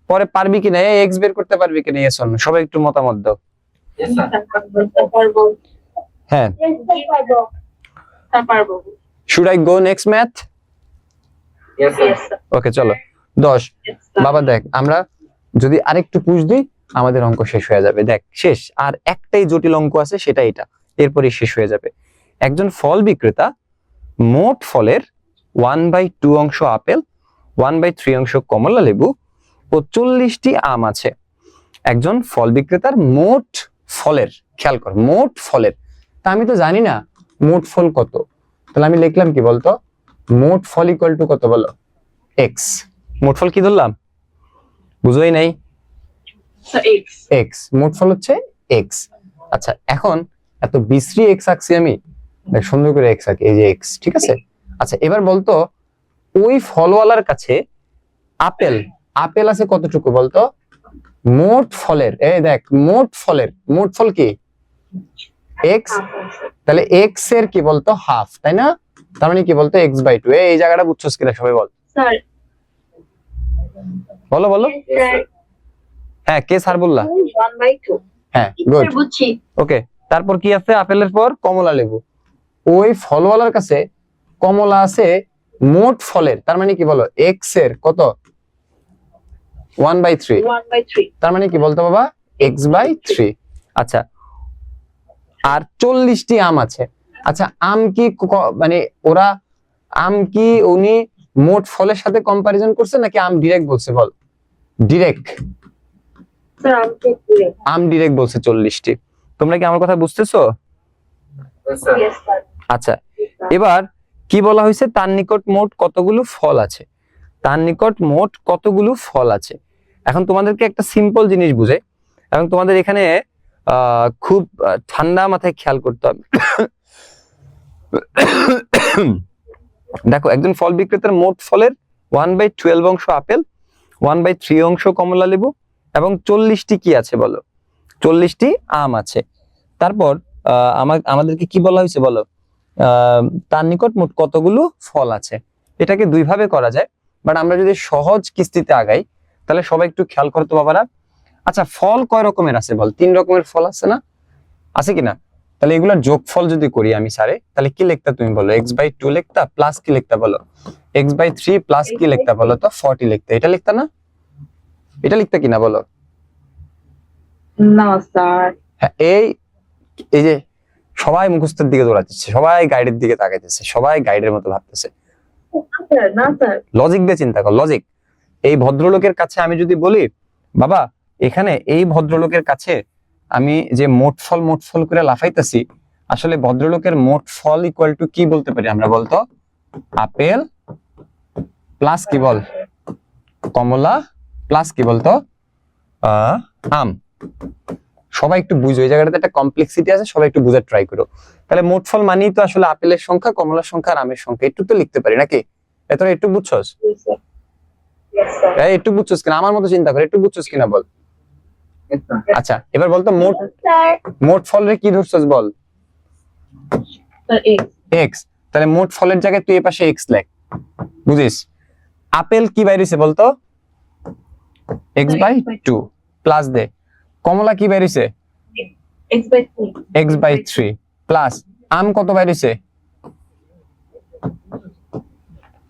A: পরে পারবি কিনা এই x বের করতে পারবি কিনা? ইয়েস অর নো, সবাই একটু মতামত দাও। হ্যাঁ, should I go next math?
C: Yes, sir.
A: ওকে চলো 10। বাবা দেখ, আমরা যদি আরেকটু পুশ দিই আমাদের অঙ্ক শেষ হয়ে যাবে। দেখ শেষ, আর একটাই জটিল অঙ্ক আছে, সেটা এটা, এরপরই শেষ হয়ে যাবে। একজন ফল বিক্রেতা মোট ফলের 1/2 অংশ আপেল, 1/3 অংশ কমলা লেবু ও 40টি আম আছে। একজন ফল বিক্রেতার মোট ফলের, খেয়াল কর, মোট ফলের, তা আমি তো জানি না মোট ফল কত, তাহলে আমি লিখলাম কি বলতো? মোট ফল ইকুয়াল টু কত বলো? x। মোট ফল কি ধরলাম? বুঝোই নাই? x, মোট ফল হচ্ছে x। আচ্ছা এখন এত বিশ্রী x আঁকছি আমি, দেখ সুন্দর করে x আঁকি, এই যে x, ঠিক আছে? আচ্ছা এবার বলতো ওই ফলওয়ালার কাছে আপেল, আপেল আছে কতটুকু বলতো? মোট ফলের, এই দেখ মোট ফলের, মোট ফল কি? x। তাহলে x এর কি বলতো? হাফ, তাই না? তার মানে কি বলতো? x/2। এই জায়গাটা বুঝছস কিনা সবাই বল? বলো বলো। হ্যাঁ কে স্যার বললা? হ্যাঁ গুড, ওকে। তারপর কি আছে? আপেলের পর কমলা লেবু। ওই ফলওয়ালার কাছে কমলা আছে মোট ফলের, তার মানে কি বলো? x এর কত? 1/3। তার মানে কি বলতো বাবা? x/3। আচ্ছা আর 40টি আম আছে। আচ্ছা আম কি মানে ওরা আম কি উনি মোট ফলের সাথে কম্পারিজন করছে নাকি আম ডিরেক্ট বলছে বল? ডিরেক্ট, আম ডিরেক্ট বলছে 40টি। তোমরা কি আমার কথা বুঝতেছো?
C: Yes, sir.
A: আচ্ছা এবার কি বলা হয়েছে? তার নিকট মোট কতগুলো ফল আছে, তার নিকট মোট কতগুলো ফল আছে। এখন তোমাদেরকে একটা সিম্পল জিনিস বুঝাই, এবং তোমাদের এখানে খুব ঠান্ডা মাথায় খেয়াল করতে হবে। দেখো একজন ফল বিক্রেতার মোট ফলের 1/12 অংশ আপেল, 1/3 অংশ কমলা লেবু এবং 40টি কি আছে বলো? 40টি আম আছে। তারপর আমাদেরকে কি বলা হয়েছে বলো? তার নিকট মোট কতগুলো ফল আছে। এটাকে দুই ভাবে করা যায়, বাট আমরা যদি সহজ কিস্তিতে আগাই তাহলে সবাই একটু খেয়াল করতো বাবারা। আচ্ছা ফল কয় রকমের আছে বল? 3 রকমের ফল আছে না? আছে কিনা? তাহলে এগুলোর যোগফল যদি করি আমি স্যারে, তাহলে কি লিখতা তুমি বলো? x/2 লিখতা, প্লাস কি লিখতা বলো? x/3 প্লাস কি লিখতা বলো তো? 40 লিখতা। এটা লিখতা না? এটা লিখতা কিনা বলো?
D: না স্যার।
A: হ্যাঁ এই যে সবাই মুখস্থের দিকে দৌড়াচ্ছে, সবাই গাইডের দিকে তাকাইতেছে, সবাই গাইডের মতো ভাবতেছে।
D: না স্যার,
A: লজিক দিয়ে চিন্তা কর, লজিক। এই ভদ্রলোকের কাছে আমি যদি বলি বাবা এখানে এই ভদ্রলোকের কাছে আমি যে মোট ফল করে লাফাইতেছি, আসলে ভদ্রলোকের মোট ফল ইকুয়াল টু কি বলতে পারি আমরা বলতো? আপেল প্লাস কি বল, কমলা প্লাস কি বলতো আম। সবাই একটু বুঝো, এই জায়গাটাতে একটা কমপ্লেক্সিটি আছে, সবাই একটু বুঝার ট্রাই করো। তাহলে মোট ফল মানেই তো আসলে আপেলের সংখ্যা, কমলার সংখ্যা আর আমের সংখ্যা, একটু তো লিখতে পারি নাকি? তোরা একটু বুঝছস? একটু বুঝছস কিনা আমার মতো চিন্তা করে, একটু বুঝছস কিনা বল। আচ্ছা এবার বলতো
B: স্যার
A: মোট ফলের কি ধরছস বল? এক্স। তাহলে মোট ফলের জায়গায় তুই এই পাশে এক্স লেখ, বুঝিস? আপেল কি বাইরেছে বলতো? এক্স বাই 2 প্লাস দে। কমলা কি বাইরেছে? এক্স বাই 3 প্লাস আম কত বাইরেছে?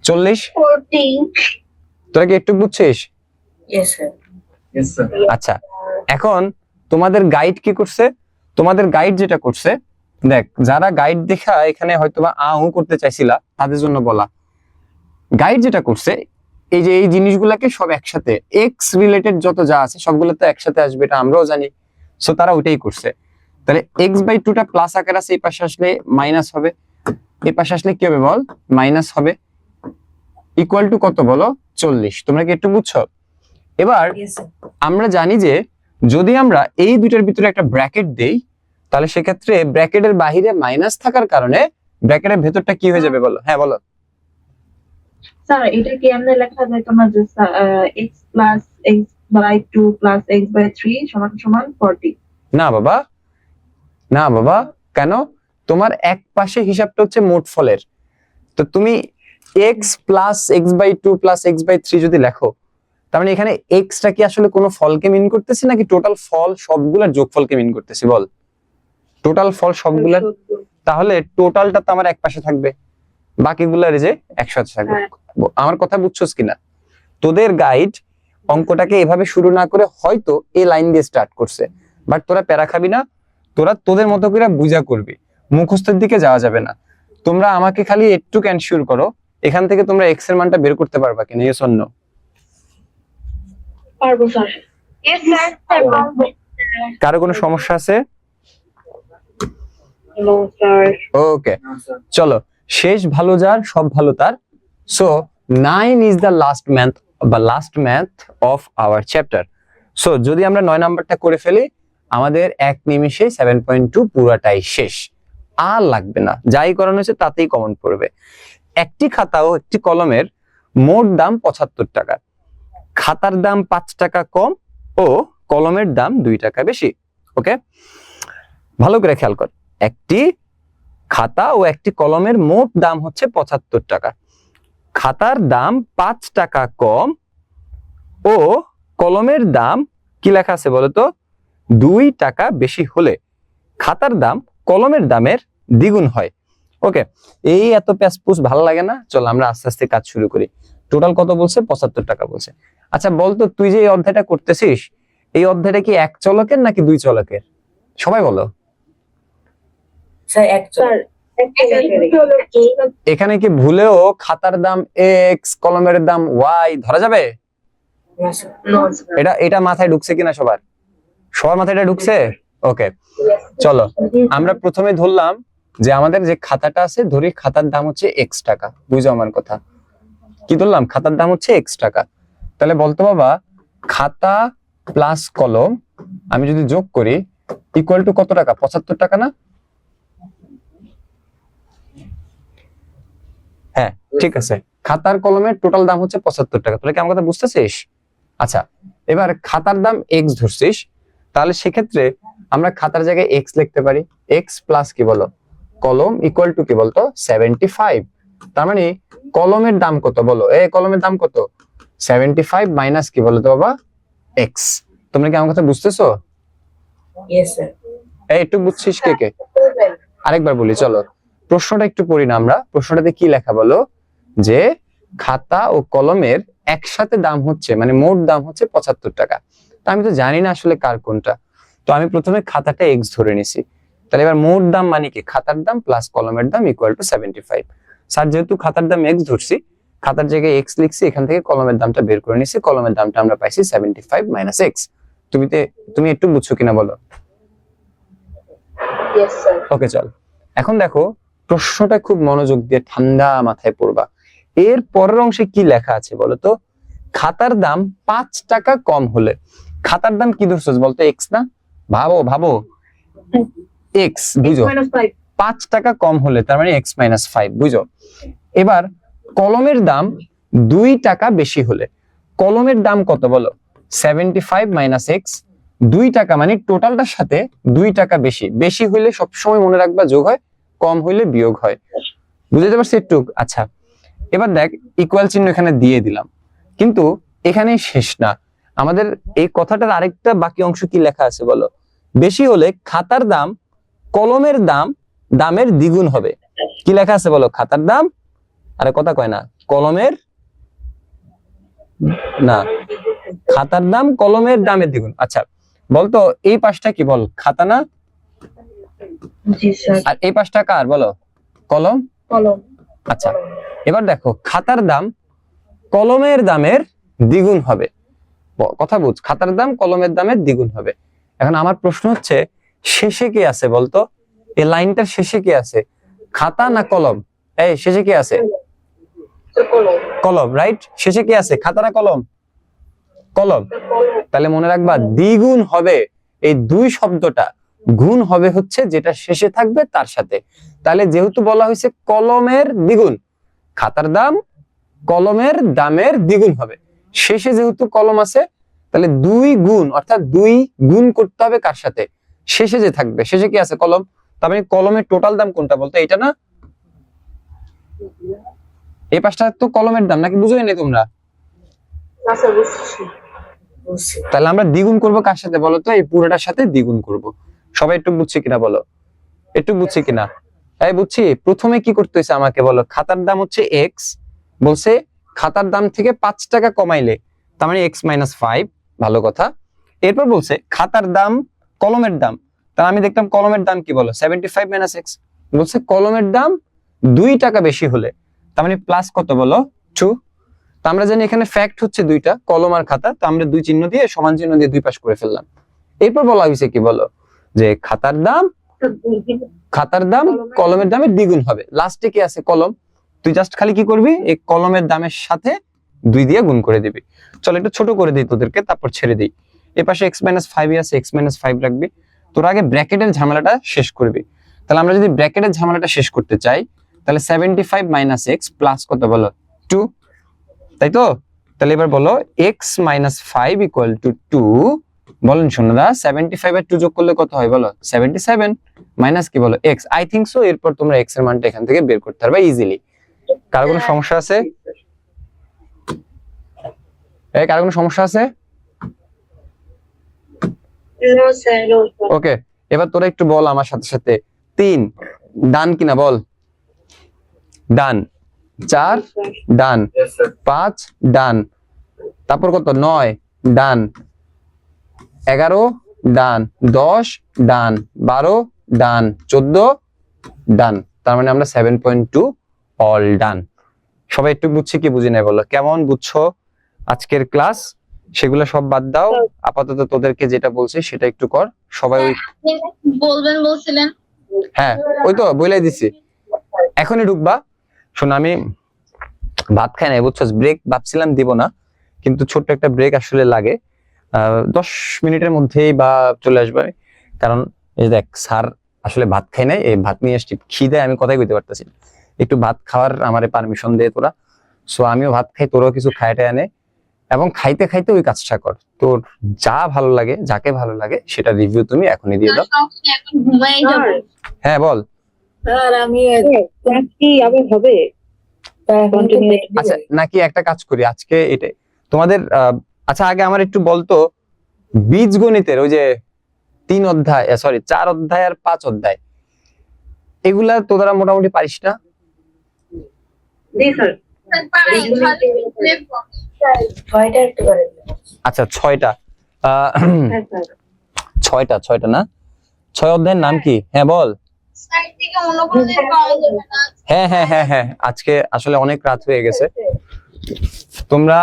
A: 40।
B: 40
A: তোরা কি একটু বুঝছিস?
D: Yes sir.
C: Yes, sir.
A: আচ্ছা এখন তোমাদের গাইড কি করছে? তোমাদের গাইড যেটা করছে, দেখ যারা গাইড দেখা এখানে হয়তোবা আউ করতে চাইছিলা তাদের জন্য বলা, গাইড যেটা করছে এই যে এই জিনিসগুলাকে সব একসাথে, এক্স রিলেটেড যত যা আছে সবগুলো তো একসাথে আসবে, এটা আমরাও জানি। সো তারা ওইটাই করছে। তাহলে এক্স বাই 2টা প্লাস আকার আছে, এই পাশে আসলে মাইনাস হবে, এই পাশে আসলে কি হবে বল? মাইনাস হবে। ইকুয়াল টু কত বলো? 40। তোমরা কি একটু বুঝছো? এবার
D: ইয়েস স্যার।
A: আমরা জানি যে যদি আমরা এই দুইটার ভিতরে একটা ব্র্যাকেট দেই, তাহলে সেক্ষেত্রে ব্র্যাকেটের বাহিরে মাইনাস থাকার কারণে ব্র্যাকেটের ভেতরটা কি হয়ে যাবে বলো? হ্যাঁ বলো।
F: স্যার এটা কি এমনি লেখা যায় তোমার যে x plus x by 2 plus x by 3 সমান সমান 40?
A: না বাবা, না বাবা, কেন? তোমার এক পাশে হিসাবটা হচ্ছে মোট ফলের, তো তুমি x plus X by 2 plus X by 3 যদি লেখো, তার মানে এখানে এক্সটা কি আসলে কোনো ফলকে মিন করতেছে নাকি টোটাল ফল সবগুলার যোগফলকে মিন করতেছে বল? টোটাল ফল সবগুলার, তাহলে টোটালটা তো আমার এক পাশে থাকবে, বাকিগুলার যে একসাথে থাকবে। আমার কথা বুঝছস কিনা? তোদের গাইড অঙ্কটাকে এভাবে শুরু না করে হয়তো এই লাইন দিয়ে স্টার্ট করছে, বাট তোরা প্যারা খাবি না, তোরা তোদের মতো করে বুঝা করবি, মুখস্থের দিকে যাওয়া যাবে না। তোমরা আমাকে খালি একটু এনশিওর করো এখান থেকে তোমরা এক্স এর মানটা বের করতে পারবা কিনা, ইয়েস অর নো?
F: পারবো স্যার।
B: ইয়েস স্যার পারবো।
A: কারো কোনো সমস্যা আছে?
F: No sir.
A: Okay
C: No, sir.
A: চলো, শেষ ভালো যার সব ভালো তার। So 9 is the last math of our chapter. সো যদি আমরা 9 নাম্বারটা করে ফেলি, আমাদের এক নিমিষে 7.2 পুরাটাই শেষ, আর লাগবে না, যাই করানো হয়েছে তাতেই কমন পড়বে। একটি খাতা ও একটি কলমের মোট দাম 75 টাকা, খাতার দাম 5 টাকা কম ও কলমের দাম 2 টাকা বেশি। ওকে, ভালো করে খেয়াল কর, একটি খাতা ও একটি কলমের মোট দাম হচ্ছে 75 টাকা, খাতার দাম 5 টাকা কম ও কলমের দাম কি লেখা আছে বলতো? 2 টাকা বেশি হলে খাতার দাম কলমের দামের দ্বিগুণ হয়। ওকে, এই এত প্যাসপুস ভালো লাগে না, চল আমরা আস্তে আস্তে কাজ শুরু করি। টোটাল কত বলছে? 75 টাকা বলছে। আচ্ছা বলতো, তুই যে এই অধ্যায়টা করতেছিস, এই অধ্যায়টা কি এক চলকের নাকি 2 চলকের? সবাই বলো।
D: স্যার একচুয়ালি
A: এখানে কি ভুলেও খাতার দাম এক্স কলমের দাম ওয়াই ধরা যাবে?
D: No sir.
A: এটা মাথায় ঢুকছে কিনা সবার? সবার মাথায় এটা ঢুকছে? ওকে চলো, আমরা প্রথমে ধরলাম যে আমাদের যে খাতাটা আছে, ধরি খাতার দাম হচ্ছে এক্স টাকা। বুঝো আমার কথা, কি ধরলাম? খাতার দাম হচ্ছে এক্স টাকা। তাহলে বলতো বাবা, খাতা প্লাস কলম আমি যদি যোগ করি ইকুয়াল টু কত টাকা? 75 টাকা না? হ্যাঁ ঠিক আছে, খাতার কলমের টোটাল দাম হচ্ছে 75 টাকা। তাহলে কি আমার কথা বুঝতেছিস? আচ্ছা এবার খাতার দাম এক্স ধরছিস, তাহলে সেক্ষেত্রে আমরা খাতার জায়গায় এক্স লিখতে পারি, এক্স প্লাস কি বলো কলম ইকুয়াল টু কি বলতো 75। তার মানে কলমের দাম কত বলো? কলমের দাম কত? 75 মাইনাস কি বলো তো বাবা এক্স। তোমরা কি আমার কথা বুঝতেছো?
D: Yes sir.
A: একটু বুঝছিস কে কে? আরেকবার বলি চলো, প্রশ্নটা একটু পড়ি না আমরা। প্রশ্নটাতে কি লেখা বলো? যে খাতা ও কলমের একসাথে দাম হচ্ছে, মানে মোট দাম হচ্ছে 75 টাকা। তো আমি তো জানি না আসলে কার কোনটা, তো আমি প্রথমে খাতাটা এক্স ধরে নিছি। তাহলে এবার মোট দাম মানে কি? খাতার দাম প্লাস কলমের দাম ইকুয়াল টু 75। স্যার যেহেতু খাতার দাম এক্স ধরছি, খাতার জায়গায় এক্স লিখছি, এখান থেকে কলমের দামটা বের করে নিছি, কলমের দামটা আমরা পাইছি 75 মাইনাস এক্স। তুমি একটু বুঝছো কিনা বলো?
F: Yes, sir.
A: ওকে চল, এখন দেখো প্রশ্নটা খুব মনোযোগ দিয়ে ঠান্ডা মাথায় পড়বা। এর পরের অংশে কি লেখা আছে বলো তো? খাতার দাম 5 টাকা কম হলে, খাতার দাম কি ধরছো বলতো? এক্স না? ভাবো ভাবো, এক্স বুঝো,
F: -5.
A: 5 টাকা কম হলে তার মানে এক্স মাইনাস 5 বুঝো। এবার কলমের দাম 2 টাকা বেশি হলে, কলমের দাম কত বলো? 75 মাইনাস এক্স, 2 টাকা মানে টোটালটার সাথে 2 টাকা বেশি। বেশি হইলে সবসময় মনে রাখবা যোগ হয়, কম হইলে বিয়োগ হয়। বুঝতে পারছি একটু? আচ্ছা এবার দেখ, ইকুয়াল চিহ্ন এখানে দিয়ে দিলাম, কিন্তু এখানে শেষ না। আমাদের এই কথাটার আরেকটা বাকি অংশ কি লেখা আছে বলো? বেশি হলে খাতার দাম কলমের দামের দ্বিগুণ হবে। কি লেখা আছে বলো? খাতার দাম, আরে কথা কয় না, কলমের না, খাতার দাম কলমের দামের দ্বিগুণ। আচ্ছা বলতো এই পাশটা কি বল? খাতা না?
F: জি স্যার।
A: আর এই পাশটা কার বলো? কলম।
F: কলম।
A: আচ্ছা এবার দেখো, খাতার দাম কলমের দামের দ্বিগুণ হবে। কথা বুঝ, খাতার দাম কলমের দামের দ্বিগুণ হবে। এখন আমার প্রশ্ন হচ্ছে, শেষে কি আছে বলতো? এই লাইনটার শেষে কি আছে? খাতা না কলম? এই শেষে কি আছে? কলম, রাইট? শেষে কি আছে? খাতা না কলম? কলম। তাহলে মনে রাখবা দ্বিগুণ হবে, এই 2 শব্দটা গুণ হবে হচ্ছে যেটা শেষে থাকবে তার সাথে। তাহলে যেহেতু বলা হয়েছে কলমের দ্বিগুণ, খাতার দাম কলমের দামের দ্বিগুণ হবে। শেষে যেহেতু কলম আছে, তাহলে 2 গুণ, অর্থাৎ 2 গুণ করতে হবে কার সাথে? শেষে যে থাকবে। শেষে কি আছে? কলম। তার মানে কলমের টোটাল দাম কোনটা বলতো? এটা না? এই পাশটা তো কলমের দাম, নাকি বুঝোই নি তোমরা? তাহলে আমরা দ্বিগুণ করব কার সাথে বলো তো? এই পুরোটার সাথে দ্বিগুণ করব। সবাই একটু বুঝছি কিনা বলো? একটু বুঝছি কিনা? এই বুঝছি। প্রথমে কি করতে হয়েছে আমাকে বলো? খাতার দাম হচ্ছে এক্স, বলছে খাতার দাম থেকে 5 টাকা কমাইলে, তার মানে এক্স মাইনাস 5, ভালো কথা। এরপর বলছে খাতার দাম কলমের দাম, তাহলে আমি দেখলাম কলমের দাম কি বলো? 75 মাইনাস এক্স। বলছে কলমের দাম 2 টাকা বেশি হলে, তার মানে প্লাস কত বলো? 2। তো আমরা জানি এখানে ফ্যাক্ট হচ্ছে 2টা, কলম আর খাতা, তো আমরা 2 চিহ্ন দিয়ে সমান চিহ্ন দিয়ে 2 পাশ করে ফেললাম। এরপর বলা হয়েছে কি বলো? যে খাতার দাম কলমের দামের দ্বিগুণ হবে। লাস্টে কি আছে? কলম। তুই জাস্ট খালি কি করবি? এই কলমের দামের সাথে 2 দিয়ে গুণ করে দিবি। চল একটু ছোট করে দিই তোদেরকে, তারপর ছেড়ে দিই। এই পাশে x মাইনাস 5 আছে, x মাইনাস 5 রাখবি। তোর আগে ব্র্যাকেটের ঝামেলাটা শেষ করবি। তাহলে আমরা যদি ব্র্যাকেটের ঝামেলাটা শেষ করতে চাই, তাহলে 75 মাইনাস x প্লাস কত বলো? 2, তাই তো? তাহলে এবার বলো x মাইনাস 5 ইকুয়াল টু 2। বলেন শোনারা, 75 আর 2 যোগ করলে কত হয় বলো? 77 মাইনাস কি বলো? x। আই থিংক সো এরপর তোমরা x এর মানটা এখান থেকে বের করতে পারবে ইজিলি। কার কোনো সমস্যা আছে? কার কোনো সমস্যা আছে? ওকে, এবার তোরা একটু বল আমার সাথে সাথে, 3 ডান কিনা বল? ডান। 4 ডান। 5 ডান। তারপর কত? 9 ডান। 11 ডান। 10 ডান। 12 ডান। 14 ডান। তার মানে আমরা 7.2 অল ডান। সবাই একটু বুঝছি কি বুঝি নাই বলো? কেমন বুঝছো আজকের ক্লাস? সেগুলো সব বাদ দাও, আপাতত তোদেরকে যেটা বলছি সেটা একটু কর। সবাই ওই
B: বলবেন বলছিলেন।
A: হ্যাঁ ওই তো বলেই দিছি, এখনই ঢুকবা। শোন, আমি ভাত খাই নাই বুঝছো, ব্রেক ভাবছিলাম দিব না, কিন্তু ছোট্ট একটা ব্রেক আসলে লাগে। 10 মিনিটের মধ্যেই বা চলে আসবে, কারণ এই দেখ স্যার আসলে ভাত খাই নাই, এই ভাত নিয়ে আসছি, খিদে আমি কথাই কইতে পারতেছি। একটু ভাত খাওয়ার আমারে পারমিশন দে তোরা। সো আমিও ভাত খাই, তোরাও কিছু খাইটা আনে, এবং খাইতে খাইতে ওই কাজটা কর। তোর যা ভালো লাগে, যাকে ভালো লাগে সেটা রিভিউ তুমি এখনই দিয়ে দাও।
B: এখন ঘুমাই যাব।
A: হ্যাঁ বল।
D: স্যার আমি কি আবার হবে?
A: আচ্ছা নাকি একটা কাজ করি আজকে এটা তোমাদের আচ্ছা আগে আমার একটু বলতো, বীজগণিতের ওই যে 3 অধ্যায়, সরি 4 অধ্যায় আর 5 অধ্যায়, এগুলা তোরা মোটামুটি পারিস না? আচ্ছা 6টা, 6টা না? 6 অধ্যায়ের নাম কি? হ্যাঁ বল। হ্যাঁ হ্যাঁ হ্যাঁ হ্যাঁ, আজকে আসলে অনেক রাত হয়ে গেছে। তোমরা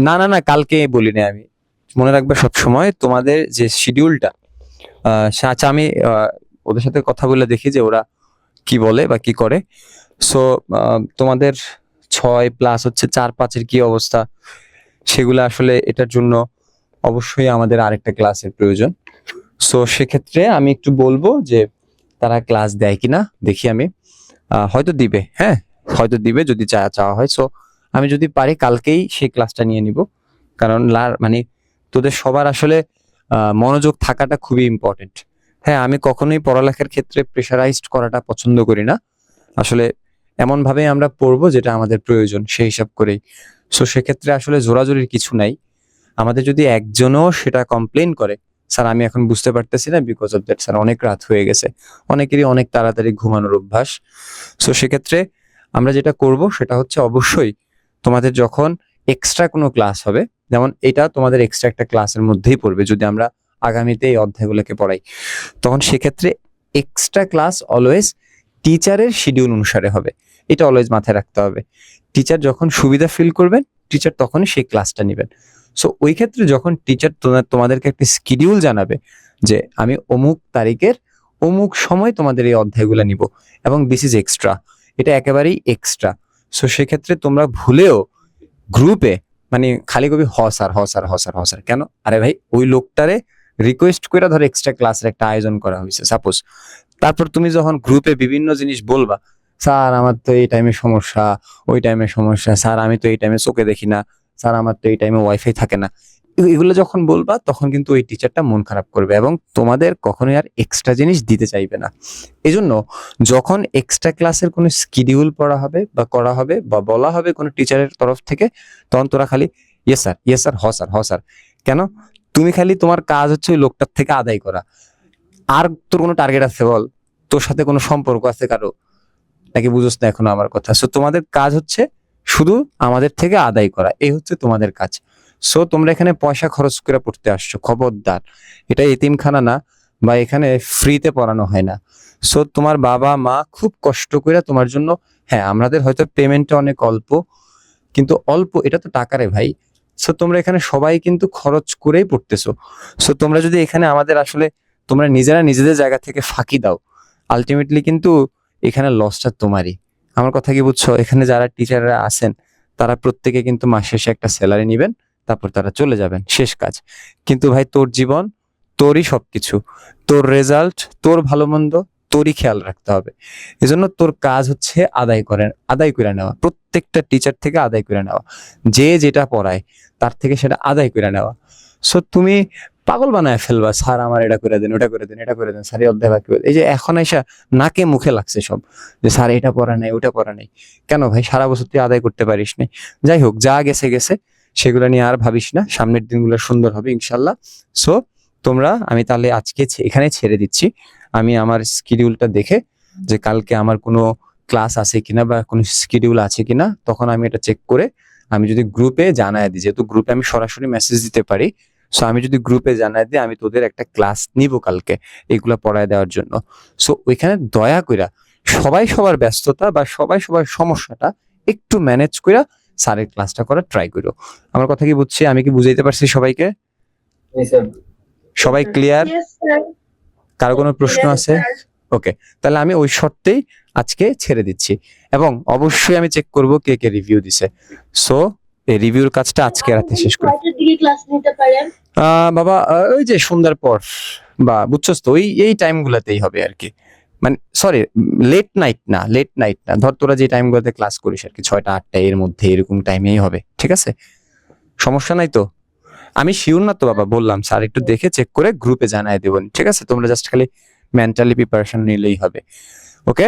A: না না না কালকে বলিনি আমি, মনে রাখবে সব সময় তোমাদের যে শিডিউলটা আচ্ছা আমি ওদের সাথে কথা বলে দেখি যে ওরা কি বলে বা কি করে। সো তোমাদের 6 + হচ্ছে 4-5-এর কি অবস্থা, সেগুলো আসলে এটার জন্য অবশ্যই আমাদের আরেকটা ক্লাসের প্রয়োজন। সো সেক্ষেত্রে আমি একটু বলবো যে তারা ক্লাস দেয় কিনা দেখি আমি। হয়তো দিবে, হ্যাঁ হয়তো দিবে যদি চাওয়া হয়। সো আমি যদি পারি কালকেই সেই ক্লাসটা নিয়ে নিব, কারণ মানে তোদের সবার আসলে মনোযোগ থাকাটা খুবই ইম্পর্টেন্ট। হ্যাঁ আমি কখনোই পড়ালেখার ক্ষেত্রে প্রেশারাইজড করাটা পছন্দ করি না। আসলে এমন ভাবে আমরা পড়বো যেটা আমাদের প্রয়োজন সেই হিসাব করেই। সো সেক্ষেত্রে আসলে জোরাজোরির কিছু নাই। আমাদের যদি একজনও সেটা কমপ্লেন করে, স্যার আমি এখন বুঝতে পারতেছি না বিকজ অফ দ্যাট, স্যার অনেক রাত হয়ে গেছে, অনেকেরই অনেক তাড়াতাড়ি ঘুমানোর অভ্যাস। সো সেক্ষেত্রে আমরা যেটা করব সেটা হচ্ছে অবশ্যই তোমাদের যখন এক্সট্রা কোনো ক্লাস হবে, যেমন এটা তোমাদের এক্সট্রা একটা ক্লাসের মধ্যেই পড়বে যদি আমরা আগামীতে এই অধ্যায়গুলোকে পড়াই, তখন সেক্ষেত্রে এক্সট্রা ক্লাস অলওয়েজ টিচারের শিডিউল অনুসারে হবে। এটা অলওয়েজ মাথায় রাখতে হবে। টিচার যখন সুবিধা ফিল করবেন, টিচার তখনই সেই ক্লাসটা নেবেন। সো ওই ক্ষেত্রে যখন টিচার তোমাদেরকে একটা শিডিউল জানাবে যে আমি অমুক তারিখের অমুক সময় তোমাদের এই অধ্যায়গুলো নিব এবং দিস ইজ এক্সট্রা, এটা একেবারেই এক্সট্রা। সো সেক্ষেত্রে তোমরা ভুলেও গ্রুপে মানে খালি কবি হ স্যার কেন, আরে ভাই ওই লোকটারে রিকোয়েস্ট করে ধর এক্সট্রা ক্লাসের একটা আয়োজন করা হয়েছে সাপোজ, তারপর তুমি যখন গ্রুপে বিভিন্ন জিনিস বলবা, স্যার আমার তো এই টাইমে সমস্যা, ওই টাইমে সমস্যা, স্যার আমি তো এই টাইমে চোখে দেখি না, স্যার আমার তো এই টাইমে ওয়াইফাই থাকে না, এগুলো যখন বলবা তখন কিন্তু ওই টিচারটা মন খারাপ করবে এবং তোমাদের কখনোই আর এক্সট্রা জিনিস দিতে চাইবে না। এজন্য যখন এক্সট্রা ক্লাসের কোনো শিডিউল পড়া হবে বা করা হবে বা বলা হবে কোনো টিচারের তরফ থেকে, তখন তোরা খালি ইয়েস স্যার হ স্যার কেন, তুমি খালি তোমার কাজ হচ্ছে ওই লোকটার থেকে আদায় করা। আর তোর কোনো টার্গেট আছে বল, তোর সাথে কোনো সম্পর্ক আছে কারো নাকি, বুঝোস না এখনো আমার কথা? সো তোমাদের কাজ হচ্ছে শুধু আমাদের থেকে আদায় করা, এই হচ্ছে তোমাদের কাজ। সো তোমরা এখানে পয়সা খরচ করে পড়তে আসছো, খবরদার এটা এতিমখানা না বা এখানে ফ্রিতে পড়ানো হয় না। সো তোমার বাবা মা খুব কষ্ট করে তোমার জন্য, হ্যাঁ আমাদের হয়তো পেমেন্টটা অনেক অল্প, কিন্তু অল্প এটা তো টাকারে ভাই। সো তোমরা এখানে সবাই কিন্তু খরচ করেই পড়তেছো। সো তোমরা যদি এখানে আমাদের আসলে তোমরা নিজেরা নিজেদের জায়গা থেকে ফাঁকি দাও, আলটিমেটলি কিন্তু এখানে লসটা তোমারই। আমার কথা কি বুঝছো? এখানে যারা টিচাররা আছেন তারা প্রত্যেকে কিন্তু মাস শেষে একটা স্যালারি নেবেন, তারপর তারা চলে যাবেন, শেষ কাজ। কিন্তু ভাই তোর জীবন, তোরই সবকিছু, তোর রেজাল্ট, তোর ভালো মন্দ তোরই খেয়াল রাখতে হবে। এজন্য তোর কাজ হচ্ছে আদায় করে নেওয়া, প্রত্যেকটা টিচার থেকে আদায় করে নেওয়া, যে যেটা পড়ায় তার থেকে সেটা আদায় করে নেওয়া। সো তুমি পাগল বানায় ফেলবা, স্যার আমার এটা করে দেন, ওটা করে দেন, এটা করে দেন, স্যার এই অধ্যায় বাকি, এই যে এখন এসে নাকে মুখে লাগছে সব যে স্যার এটা পড়া নাই ওটা পড়া নাই। কেন ভাই, সারা বছর তুই আদায় করতে পারিস নাই? যাই হোক, যা গেছে গেছে, সেগুলো নিয়ে আর ভাবিস না, সামনের দিনগুলো সুন্দর হবে ইনশাল্লাহ। সো তোমরা, আমি তাহলে আজকে এখানে ছেড়ে দিচ্ছি। আমি আমার শিডিউলটা দেখে যে কালকে আমার কোনো ক্লাস আছে কিনা বা কোনো শিডিউল আছে কিনা, তখন আমি এটা চেক করে আমি যদি গ্রুপে জানায় দিই, যেহেতু গ্রুপে আমি সরাসরি মেসেজ দিতে পারি, সো আমি যদি গ্রুপে জানাই দিই আমি তোদের একটা ক্লাস নিব কালকে এগুলা পড়ায় দেওয়ার জন্য। সো ওইখানে দয়া কইরা সবাই সবার ব্যস্ততা বা সবাই সবার সমস্যাটা একটু ম্যানেজ কইরা স্যারের ক্লাসটা করার ট্রাই করো। আমার কথা কি বুঝছি? আমি কি বুঝাইতে পারছি সবাইকে? সবাই ক্লিয়ার?
B: Yes, sir.
A: কারো কোনো প্রশ্ন আছে? ওকে, তাহলে আমি ওই শর্তেই আজকে ছেড়ে দিচ্ছি এবং অবশ্যই আমি চেক করব কে কে রিভিউ দিছে। সো এই রিভিউর কাজটা আজকে রাতে শেষ করব।
B: কয়টার দিকে ক্লাস নিতে পারেন?
A: বাবা ওই যে সন্ধ্যার পর বা বুঝছস তো, এই টাইম গুলাতেই হবে আর কি। মানে সরি, লেট নাইট না, ধর তোরা যে টাইম গুলোতে ক্লাস করিস আর কি, 6টা 8টা এর মধ্যে এরকম টাইমেই হবে, ঠিক আছে? সমস্যা নাই তো? আমি শিওর না তো বাবা, বললাম স্যার একটু দেখে চেক করে গ্রুপে জানাই দেব, ঠিক আছে? তোমরা জাস্ট খালি মেন্টালি প্রিপারেশন নিলেই হবে। ওকে,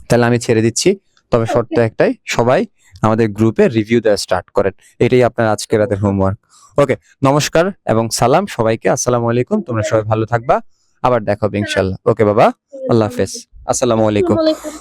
A: তাহলে আমি ছেড়ে দিচ্ছি। তবে শর্ত একটাই, সবাই আমাদের গ্রুপে রিভিউ দেওয়া স্টার্ট করেন, এটাই আপনার আজকের রাতের হোমওয়ার্ক। ওকে, নমস্কার এবং সালাম সবাইকে, আসসালামু আলাইকুম। তোমরা সবাই ভালো থাকবা, আবার দেখা হবে ইনশাল্লাহ। ওকে বাবা, আল্লাহ হাফেজ, আসসালামু আলাইকুম।